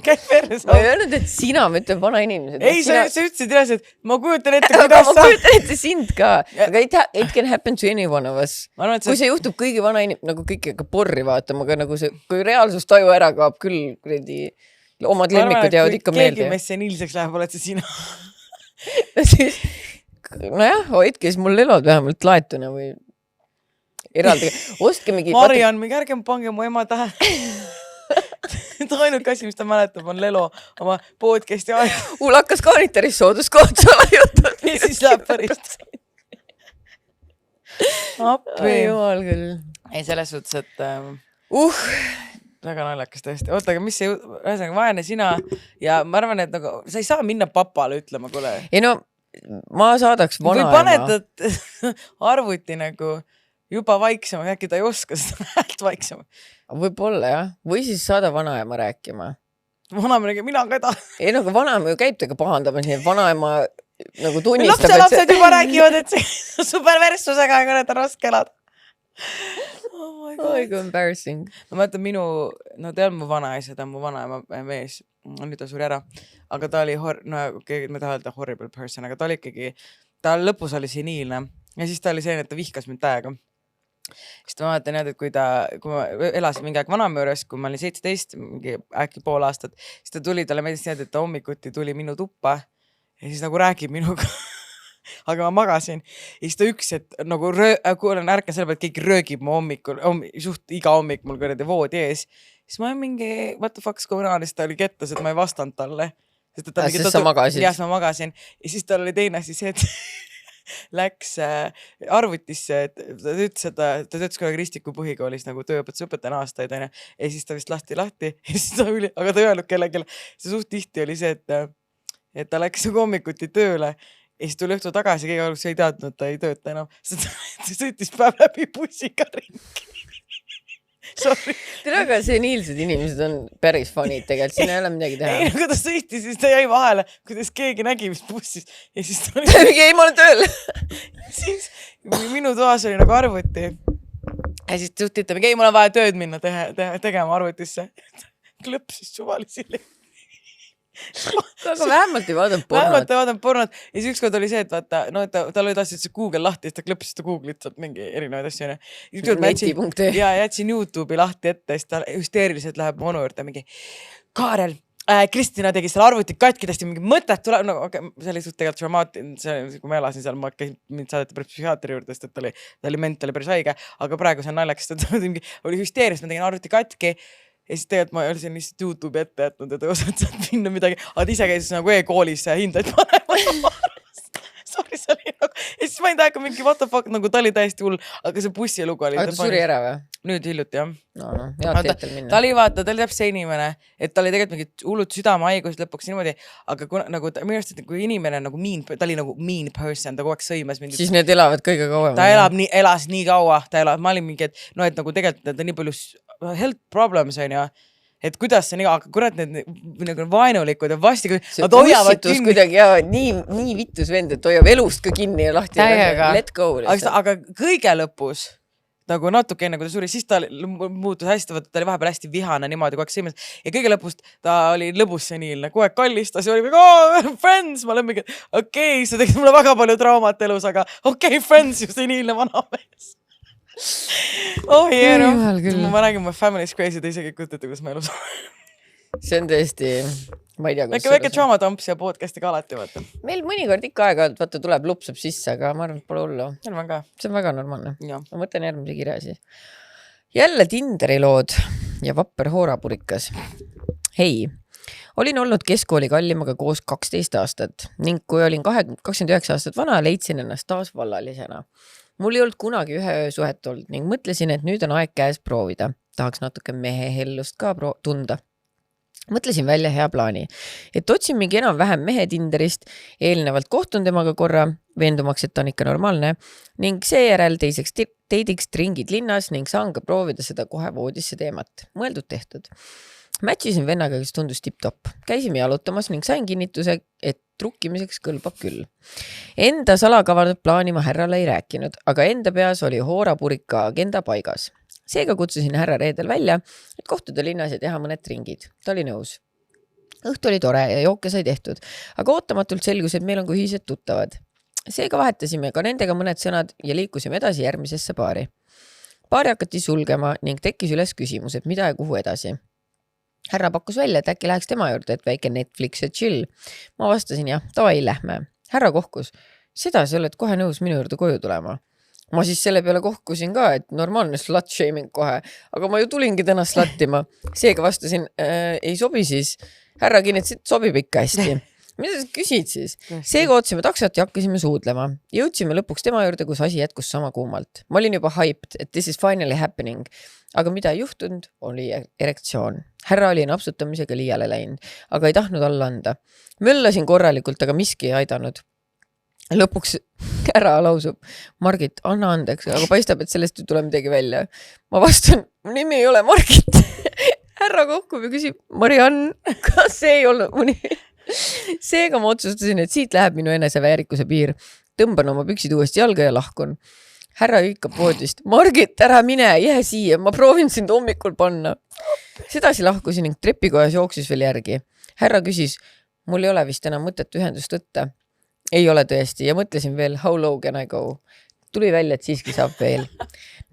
Käi vers. Ma ei öelnud, et sina, ma ütlen vana inimesed. Ei, sa ütlesid üles, et ma kujutan ette, kuidas sa... Ma kujutan ette sind ka. Aga it can happen to any one of us. Kui see juhtub kõigi vana inimesed, nagu kõik ikka porri vaatama, aga nagu see, kui reaalsustaju ära kaob küll, omad lemmikud jäävad ikka meelde. Keegi mees seniilseks läheb, oled see sina. Siis, nojah, hoidke siis mul elod vähemalt laetuna või eraldi. Ostke mingi... Mariann, mingi ärge pange mu ema tähe. Ta ainuke asi, mis ta mäletab, on Lelo oma podcasti aeg. Ulakas kaanitaris sooduskood sala jutud. Ja siis läheb päris. Appi. Jumal küll. Ei, selles suhtes, et väga naljakas tõesti. Oota, aga mis see vaene sina ja ma arvan, et nagu, sa ei saa minna papale ütlema, kuule. Ei no, ma saadaks vanaema. Või panetad arvuti nagu juba vaiksema, äkki ta ei oska seda häält vaiksema. Võib-olla jah, või siis saada vanaema rääkima. Vanaema räägib, mina ka ei taha. Ei, nagu vanaema ju käib tega pahandamas, nii et vanaema nagu tunnistab. Lapsed juba räägivad, et see superverstusega on raske elada. Oh my God. Oh, embarrassing. Ma mõtlen no ta on mu vanaisa, ta on mu vanaema mees, nüüd ta suri ära, aga ta oli, ma tahan öelda horrible person, aga ta oli ikkagi, ta lõpus oli seniilne ja siis ta oli see, et ta vihkas mind täiega. Siis ma vaatan jah, et kui ma elasin mingi aeg vanaema juures, kui ma olin 17, mingi äkki pool aastat, siis ta tuli, talle meeldis nii, et ta hommikuti tuli minu tuppa ja siis nagu räägib minuga. Aga ma magasin ja siis ta et nagu kuulen ärkan selle pealt, keegi röögib mu hommikul, suht iga hommik mul kõredi voodi ees. Siis ma mingi, what the fuck's going on, siis ta oli kettas, et ma ei vastanud talle. Sest sa magasid? Jah, ma magasin. Ja siis tal oli teine asi see, et läks arvutisse, et ta töötas kunagi Ristiku põhikoolis nagu tööõpetusõpetajana aastaid ja siis ta vist lahti ja siis ta aga ta ei öelnud kellelegi. See suht tihti oli see, et ta läks hommikuti tööle ja siis tuli õhtu tagasi, keegi alguses ei teadnud, ta ei tööta enam. Ta sõitis päev läbi bussiga ringi. Tere, aga seniilsed inimesed on päris funid tegelikult, siin ei ole midagi teha. Ei, kui ta sõitis, siis ta jäi vahele, kuidas keegi nägi vist bussis ja siis ta oli... ei, ma olen tööl. Siis minu toas oli nagu arvuti ja siis suhtitab, ei, mul on vaja tööd minna tegema arvutisse. Klõpsis suvalisile. Aga vähemalt ei vaadanud pornot. Vähemalt ei vaadanud pornot. Ja siis ükskord oli see, et vaata, no, et tal oli tahtnud see Google lahti, siis ta klõpsis ta Google'it sealt mingi erinevaid asju. Ja jätsin YouTube'i lahti ette, siis ta hüsteeriliselt läheb mu onu juurde mingi Kaarel, Kristina tegi selle arvuti katkidasti mingi mõtet tuleb, no okay, see oli suht tegelikult traumaatiline, kui ma elasin seal, mind saadeti päris psühhiaatri juurde, sest ta oli mentali päris haige, aga praegu see on naljakas, et oli hüsteerias, ma tegin arvuti katki. Ja siis tegelikult ma olin lihtsalt YouTube'i ette jätnud, et osad saad minna midagi, aga ise käisid nagu e-koolis hindaid panema. Sorry, see oli nagu... Ja siis ma ei taha mingi what the fuck, nagu ta oli täiesti hull, aga see bussi lugu oli... Aga ta suri ära või? Nüüd hiljuti, jah. No, head teetel minna. Ta oli täpselt see inimene, et ta oli tegelikult mingid hullud südamehaigused lõpuks niimoodi, aga nagu minu arust, et kui inimene nagu ta oli nagu mean person, ta kogu aeg sõimas mind. Siis need elavad kõige kauem. Ta elas nii kaua, ma olin mingi, et no, et nagu tegelikult ta nii palju health problems on ju, et kuidas see nii, aga kurat need vaenulikud ja vastikud. See bussitus kuidagi ja nii vittus vend, et hoiab elust ka kinni ja lahti. Let go. Aga kõige lõpus, nagu natuke enne kui ta suri, siis ta muutus hästi, ta oli vahepeal hästi vihane niimoodi kogu aeg sõimas ja kõige lõpust ta oli lõbus seniilne, kogu aeg kallistas ja oli mingi, friends, ma olen mingi, okei, sa tegid mulle väga palju traumat elus, aga okei, friends, just seniilne vanamees. Oh yeah, no. Ma räägin, my family's crazy, te isegi kujutate, kus ma elus olen. See on tõesti, ma ei tea, kus väike traumatampsi ja podcastiga alati, vaata. Meil mõnikord ikka aeg-ajalt, vaata, tuleb lupsab sisse, aga ma arvan, et pole hullu. See on väga normaalne. Ma mõtlen järgmise kirja siis. Jälle Tinderi lood ja vapper hoorapurikas. Hei, olin olnud keskkooli kallimaga koos 12 aastat ning kui olin 29 aastat vana, leidsin ennast taas vallalisena. Mul ei olnud kunagi ühe öö suhet olnud ning mõtlesin, et nüüd on aeg käes proovida. tahaks natuke mehehellust ka tunda. Mõtlesin välja hea plaani, et otsin mingi enam-vähem mehe Tinderist, eelnevalt kohtun temaga korra, veendumaks, et ta on ikka normaalne, ning seejärel teiseks teidiks tringid linnas ning saan ka proovida seda kohe voodisse teemat. Mõeldud tehtud. Matchisin vennaga, kes tundus tipp-topp. Käisime jalutamas ning sain kinnituse, et trukkimiseks kõlbab küll. Enda salakavardat plaani ma härrale ei rääkinud, aga enda peas oli hoorapurika agenda paigas. Seega kutsusin härra reedel välja, et kohtuda linnas ja teha mõned tringid. Ta oli nõus. Õhtu oli tore ja jooke sai tehtud, aga ootamatult selgus, et meil on ka ühised tuttavad. Seega vahetasime ka nendega mõned sõnad ja liikusime edasi järgmisesse paari. Paari hakati sulgema ning tekkis üles küsimus, et mida ja kuhu edasi. Härra pakkus välja, et äkki läheks tema juurde, et väike Netflix ja chill. Ma vastasin jah, davai, lähme. Härra kohkus, seda sa oled kohe nõus minu juurde koju tulema. Ma siis selle peale kohkusin ka, et normaalne slut-shaming kohe, aga ma ju tulingi täna slattima. Seega vastasin, ei sobi siis. Härra kinnitas, et sobib ikka hästi. Mida sa küsid siis? Seega ootsime taksot ja hakkasime suudlema. Jõudsime lõpuks tema juurde, kus asi jätkus sama kuumalt. Ma olin juba hyped, et this is finally happening. Aga mida ei juhtunud, oli erektsioon. Härra oli napsutamisega liiale läinud, aga ei tahtnud alla anda. Möllasin korralikult, aga miski ei aidanud. Lõpuks ära lausub, Margit, anna andeks, aga paistab, et sellest ei tule midagi välja. Ma vastan, mu nimi ei ole Margit. Härra kohkub ja küsib, Mariann, kas see ei olnud mu nimi? Seega ma otsustasin, et siit läheb minu eneseväärikuse piir. Tõmban oma püksid uuesti jalga ja lahkun. Härra hükkab poodist, Margit, ära mine, jää siia, ma proovin sind hommikul panna. Sedasi lahkusin ning trepikojas jooksis veel järgi. Härra küsis, mul ei ole vist enam mõtet ühendust võtta. Ei ole tõesti ja mõtlesin veel, how low can I go? Tuli välja, et siiski saab veel.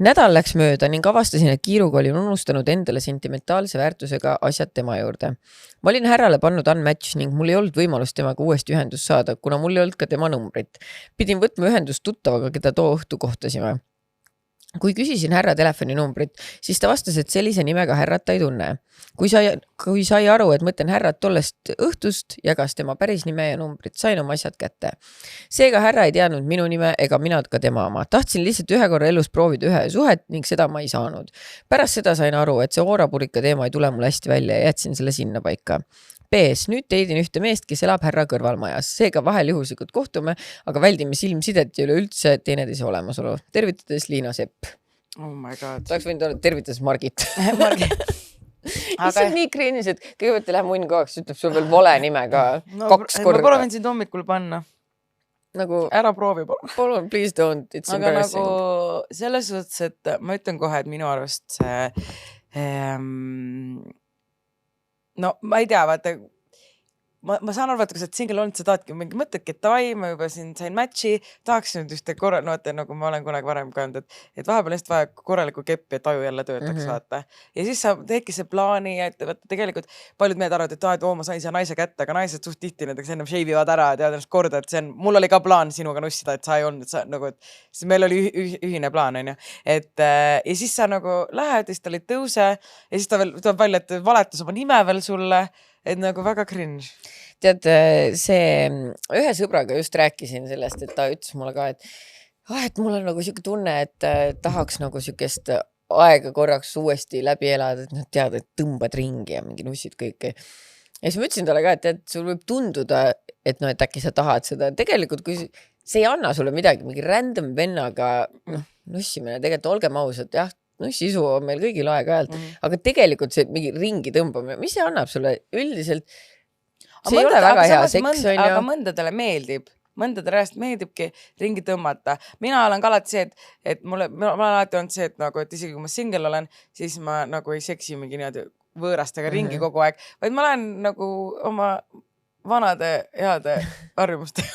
Nädal läks mööda ning avastasin, et kiiruga olin unustanud endale sentimentaalse väärtusega asjad tema juurde. Ma olin härrale pannud unmatch ning mul ei olnud võimalust temaga uuesti ühendust saada, kuna mul ei olnud ka tema numbrit. Pidin võtma ühendust tuttavaga, keda too õhtu kohtasime. Kui küsisin härra telefoninumbrit, siis ta vastas, et sellise nimega härrat ta ei tunne. Kui sai aru, et mõtlen härrat tollest õhtust, jagas tema päris nime ja numbrit, sain oma asjad kätte. Seega härra ei teadnud minu nime ega mina ka tema oma. Tahtsin lihtsalt ühe korra elus proovida ühe suhet ning seda ma ei saanud. Pärast seda sain aru, et see hoorapurika teema ei tule mul hästi välja ja jätsin selle sinna paika. B.S. Nüüd teidin ühte meest, kes elab härra kõrvalmajas. Seega vahel juhuslikult kohtume, aga väldime silmsidet ja üleüldse teineteise olemasolu. Tervitades Liina Sepp. Oh my god. Saaks võinud olla tervitades Margit. Margit. Mis on nii kriinis, et kõigepealt ei lähe munn koguks, ütleb sul veel vale nime ka 2 korda. Ma proovin sind hommikul panna. Nagu, ära proovi. Palun, please don't. It's aga embarrassing. nagu selles suhtes, et ma ütlen kohe, et minu arust see no ma ei tea, vaata, ma saan aru, vaata, kui sa oled single olnud, sa tahadki mingi mõtledki, et davai, ma juba siin sain matchi, tahaks nüüd ühte no vaata, nagu ma olen kunagi varem ka öelnud, et vahepeal lihtsalt vaja korralikku keppi, et aju jälle töötaks, vaata. Ja siis sa teedki see plaani, et vaata, tegelikult paljud mehed arvavad, et ma sain see naise kätte, aga naised suht tihti näiteks ennem shave-ivad ära ja teavad ennast korda, et see on, mul oli ka plaan sinuga nussida, et sa ei olnud, sa nagu, et siis meil oli ühine plaan, on ju. Et ja siis sa nagu lähed, siis tal ei tõuse ja siis ta veel tuleb välja, et valetas oma nime veel sulle, et nagu väga cringe. Tead, see ühe sõbraga just rääkisin sellest, et ta ütles mulle ka, et mul on nagu siuke tunne, et tahaks nagu siukest aega korraks uuesti läbi elada, et tead, et tõmbad ringi ja mingi nussid kõike. Ja siis ma ütlesin talle ka, et sul võib tunduda, et äkki sa tahad seda. Tegelikult, kui see ei anna sulle midagi, mingi random vennaga nussimine, tegelikult olgem ausad, jah, nussisu on meil kõigil aeg-ajalt, aga tegelikult see mingi ringi tõmbamine, mis see annab sulle üldiselt? See ei ole väga hea seks, on ju. Aga mõndadele meeldib. Mõndadele rääst meeldibki ringi tõmmata. Mina olen ka alati see, et ma olen alati olnud see, et nagu, et isegi kui ma single olen, siis ma nagu ei seksi mingi niimoodi võõrastega ringi kogu aeg, vaid ma olen nagu oma vanade heade harjumuste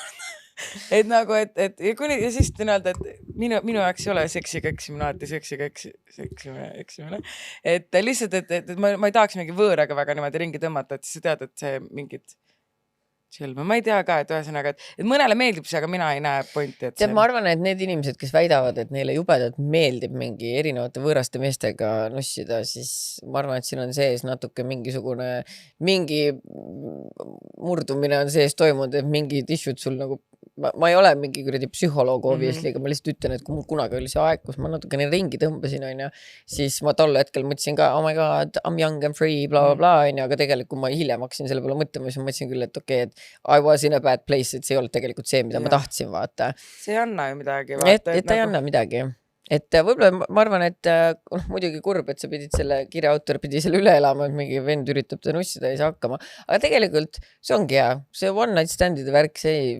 et nagu, et ja siis öelda, et minu jaoks ei ole seksiga eksimine, alati seksiga eksimine. Et lihtsalt, et ma ei tahaks mingi võõraga väga niimoodi ringi tõmmata, et siis sa tead, et see mingid Selma. Ma ei tea ka, et ühesõnaga, et mõnele meeldib see, aga mina ei näe pointi. Tead, ma arvan, et need inimesed, kes väidavad, et neile jubedalt meeldib mingi erinevate võõraste meestega nussida, siis ma arvan, et siin on sees natuke mingisugune, mingi murdumine on sees toimunud, et mingid issued sul nagu ma ei ole mingi kuradi psühholoog obviously, aga ma lihtsalt ütlen, et kui mul kunagi oli see aeg, kus ma natukene ringi tõmbasin, onju, siis ma tol hetkel mõtlesin ka, oh my god, I'm young and free, bla, bla, bla, onju, aga tegelikult kui ma hiljem hakkasin selle peale mõtlema, siis ma mõtlesin küll, et okei, et I was in a bad place, et see ei olnud tegelikult see, mida ma tahtsin vaata. See ei anna ju midagi. Et ei anna midagi. Et võib-olla ma arvan, et muidugi kurb, et sa pidid selle kirja autor pidi selle üle elama, et mingi vend üritab ta nussida, ei saa hakkama. Aga tegelikult see ongi hea. See one night standide värk, see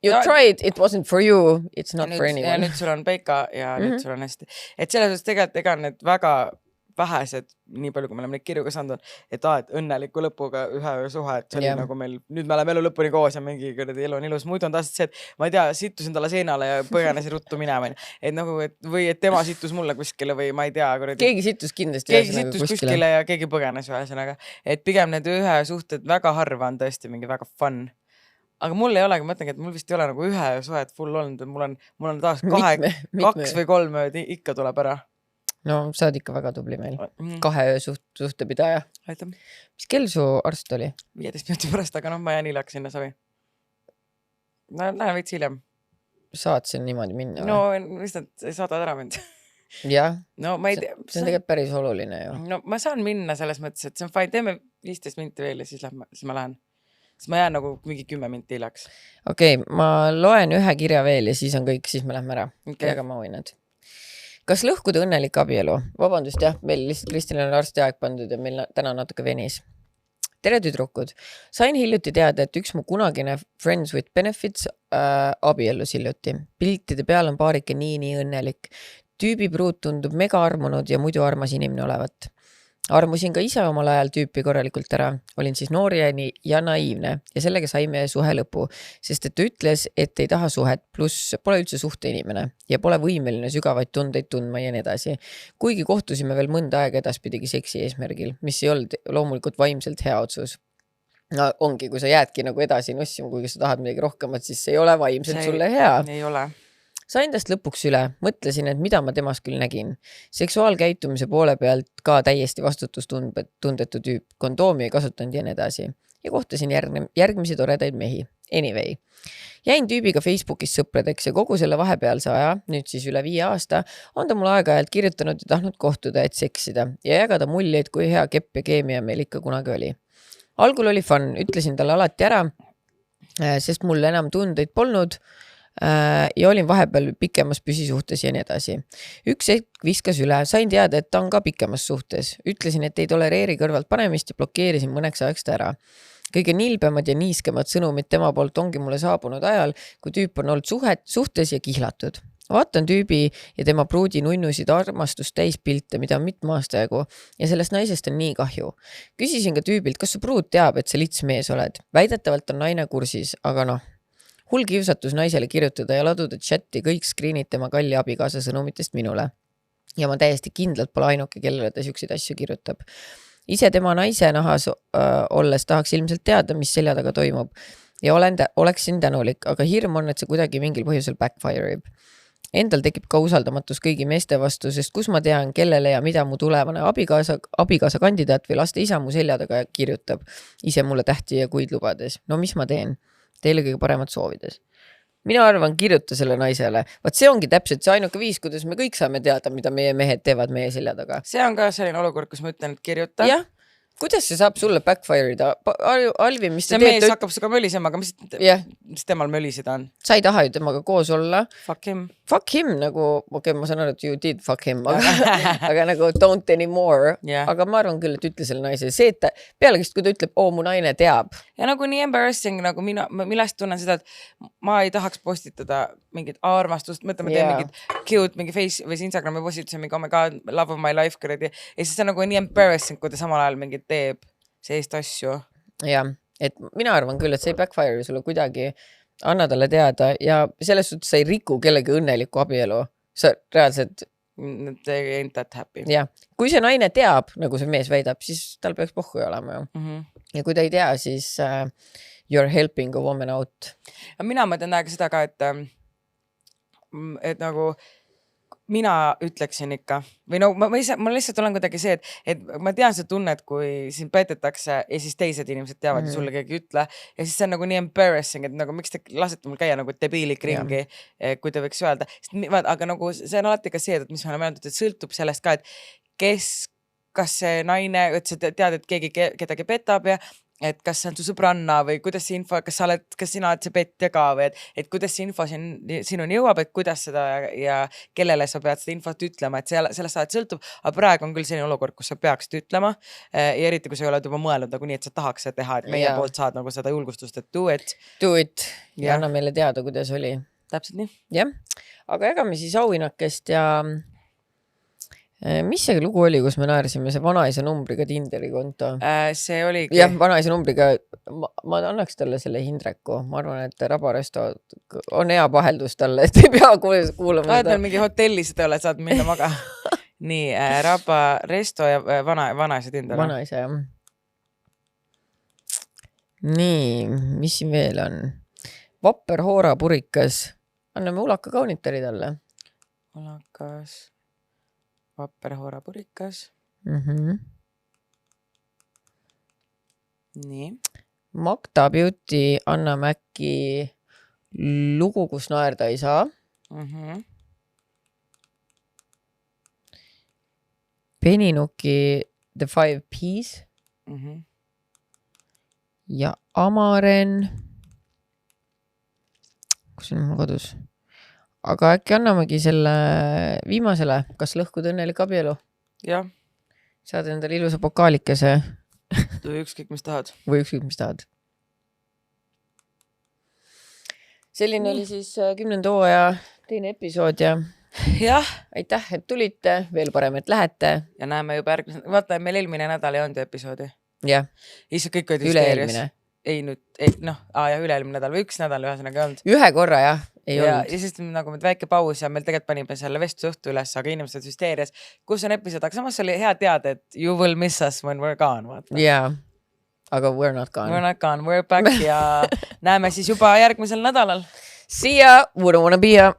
you tried, it wasn't for you, it's not for anyone. Ja nüüd sul on Peika ja nüüd sul on hästi. Et selles suhtes tegelikult ega need väga vähesed, nii palju kui me oleme neid kirju ka saanud, et õnneliku lõpuga ühe suhe, et see oli nagu meil, nüüd me oleme elu lõpuni koos ja mingi elu on ilus, muidu on tahtnud see, et ma ei tea, sittusin talle seinale ja põgenesin ruttu minema. Et nagu, või et tema sittus mulle kuskile või ma ei tea. Keegi sittus kindlasti. Keegi sittus kuskile ja keegi põgenes ühesõnaga. Et pigem need ühe suhted väga harva on tõesti mingi väga fun. Aga mul ei olegi, ma mõtlengi, et mul vist ei ole nagu ühe suhet full olnud, mul on taas 2 või 3 ööd ikka tuleb ära. No sa oled ikka väga tubli meil. 2 öö suhtepidaja. Aitäh. Mis kell su arst oli? 15 minuti pärast, aga ma jään hiljaks sinna savi. Lähen veits hiljem. Saad siin niimoodi minna? No lihtsalt saadad ära mind. Jah. No ma ei tea. See on tegelikult päris oluline ju. No ma saan minna selles mõttes, et see on fine. Teeme 15 minuti veel ja siis ma lähen. Siis ma jään nagu mingi 10 minuti hiljaks. Okei, ma loen ühe kirja veel ja siis on kõik, siis me lähme ära. Aga ma võin need. Kas lõhkuda õnnelik abielu? Vabandust, jah, meil lihtsalt Kristinil on arsti aeg pandud ja meil täna natuke venis. Tere tüdrukud. Sain hiljuti teada, et üks mu kunagine Friends with Benefits abiellus hiljuti. Piltide peal on paarike nii õnnelik. Tüübi pruut tundub mega armunud ja muidu armas inimene olevat. Armusin ka ise omal ajal tüüpi korralikult ära. Olin siis noor ja naiivne ja sellega saime suhe lõpu, sest et ta ütles, et ei taha suhet, pluss pole üldse suhte inimene ja pole võimeline sügavaid tundeid tundma ja nii edasi. Kuigi kohtusime veel mõnda aega edaspidigi seksi eesmärgil, mis ei olnud loomulikult vaimselt hea otsus. No, ongi, kui sa jäädki nagu edasi nussima, kuigi sa tahad midagi rohkemat, siis see ei ole vaimselt sulle hea. Ei ole. Sain tast lõpuks üle, mõtlesin, et mida ma temast küll nägin. Seksuaalkäitumise poole pealt ka täiesti vastutustundetu tüüp, kondoomi ei kasutanud ja nii edasi. Ja kohtasin järgmisi toredaid mehi. Anyway. Jäin tüübiga Facebookis sõpradeks ja kogu selle vahepealse aja, nüüd siis üle 5 aasta, on ta mul aeg-ajalt kirjutanud ja tahtnud kohtuda, et seksida ja jagada muljeid, kui hea kepp ja keemia meil ikka kunagi oli. Algul oli fun, ütlesin talle alati ära, sest mul enam tundeid polnud, ja olin vahepeal pikemas püsisuhtes ja nii edasi. Üks hetk viskas üle, sain teada, et ta on ka pikemas suhtes. Ütlesin, et ei tolereeri kõrvalt panemist ja blokeerisin mõneks ajaks ta ära. Kõige nilbemad ja niiskemad sõnumid tema poolt ongi mulle saabunud ajal, kui tüüp on olnud suhtes ja kihlatud. Vaatan tüübi ja tema pruudi nunnusid armastust täis pilte, mida on mitme aasta jagu ja sellest naisest on nii kahju. Küsisin ka tüübilt, kas su pruud teab, et sa lits mees oled. Väidetavalt on naine kursis, aga noh. Hull kiusatus naisele kirjutada ja laduda chatti kõik screenid tema kalli abikaasa sõnumitest minule. Ja ma täiesti kindlalt pole ainuke, kellele ta siukseid asju kirjutab. Ise tema naise nahas olles tahaks ilmselt teada, mis selja taga toimub. Ja oleksin tänulik, aga hirm on, et see kuidagi mingil põhjusel backfire'ib. Endal tekib ka usaldamatus kõigi meeste vastu, sest kus ma tean, kellele ja mida mu tulevane abikaasa kandidaat või laste isa mu selja taga kirjutab. Ise mulle tähti ja kuid lubades. No mis ma teen? Teile kõige paremat soovides. Mina arvan, kirjuta selle naisele. Vaat see ongi täpselt see ainuke viis, kuidas me kõik saame teada, mida meie mehed teevad meie selja taga. See on ka selline olukord, kus ma ütlen, et kirjuta. Jah. Kuidas see saab sulle backfire'ida? Alvi, mis see mees hakkab suga mölisema, aga mis temal möliseda on? Sa ei taha ju temaga koos olla. Fuck him. Fuck him, nagu, ma saan aru, et you did fuck him, aga nagu don't anymore. Yeah. Aga ma arvan küll, et ütle selle naise. See, et pealegi, kui ta ütleb, mu naine teab. Ja nagu nii embarrassing, nagu millest tunnen seda, et ma ei tahaks postitada mingit armastust, mõtlema teen mingit cute, mingi face või Instagrami postituse, mingi oh my god, love of my life, kuradi. Ja siis see on nagu nii embarrassing, kui ta samal ajal mingit teeb sellist asju. Jah, et mina arvan küll, et see ei backfire sulle kuidagi, anna talle teada ja selles suhtes sa ei riku kellegi õnneliku abielu. Sa reaalselt they ain't that happy. Ja, kui see naine teab, nagu see mees väidab, siis tal peaks pohhu olema ju. Ja kui ta ei tea, siis you're helping a woman out. Ja mina mõtlen aega seda ka, et nagu mina ütleksin ikka või no ma lihtsalt olen kuidagi see, et ma tean seda tunnet, kui sind petetakse ja siis teised inimesed teavad ja sulle keegi ei ütle ja siis see on nagu nii embarrassing, et nagu miks te lasete mul käia nagu debiilik ringi, kui te võiks öelda, aga nagu see on alati ka see, et mis me oleme öeldud, et sõltub sellest ka, et kas see naine, et sa tead, et keegi kedagi petab ja et kas see on su sõbranna või kuidas see info, kas sina oled see petja ka või et kuidas see info sinuni jõuab, et kuidas seda ja kellele sa pead seda infot ütlema, et sellest alati sõltub, aga praegu on küll selline olukord, kus sa peaksid ütlema ja eriti, kui sa ei ole juba mõelnud nagu nii, et sa tahaks seda teha, et meie poolt saad nagu seda julgustust, et do it ja anna meile teada, kuidas oli. Täpselt nii. Jah, aga jagame siis auhinnakest ja mis see lugu oli, kus me naersime, see vanaisa numbriga Tinderi konto? See oligi. Jah, vanaisa numbriga, ma annaks talle selle Hindreku, ma arvan, et Rabaresto on hea paheldus talle, et ei pea kuulama seda. Mingi hotellis ei ole, saad minna maga. Nii, Rabaresto ja vanaisa Tinder. Vanaisa, jah. Nii, mis siin veel on? Vapper Hoora purikas. Anname ulaka kaunitari talle. Ulakas. Vapper Hoora purikas. Nii. Magda Beauty anname äkki lugu, kus naerda ei saa. Peninuki The 5 Ps. Ja Amaren. Kus on mul kodus? Aga äkki annamegi selle viimasele, kas lõhkud õnnelik abielu? Jah. Saad endale ilusa pokaalikese. Või ükskõik, mis tahad. Või ükskõik, mis tahad. Selline oli siis 10. hooaja teine episood ja aitäh, et tulite, veel parem, et lähete. Ja näeme juba järgmisel, vaata, meil eelmine nädal ei olnud episoodi. Jah. Issa kõik olid hüsteerias. Ei nüüd, üle-eelmine nädal või üks nädal ühesõnaga ei olnud. Ühe korra jah, ei olnud. Ja siis nagu väike paus ja meil tegelikult panime selle vestluse õhtu üles, aga inimesed hüsteerias, kus on episood, aga samas oli hea teada, et you will miss us when we're gone. Jaa, aga we're not gone. We're not gone, we're back ja näeme siis juba järgmisel nädalal. See ya, wouldn't wanna be ya.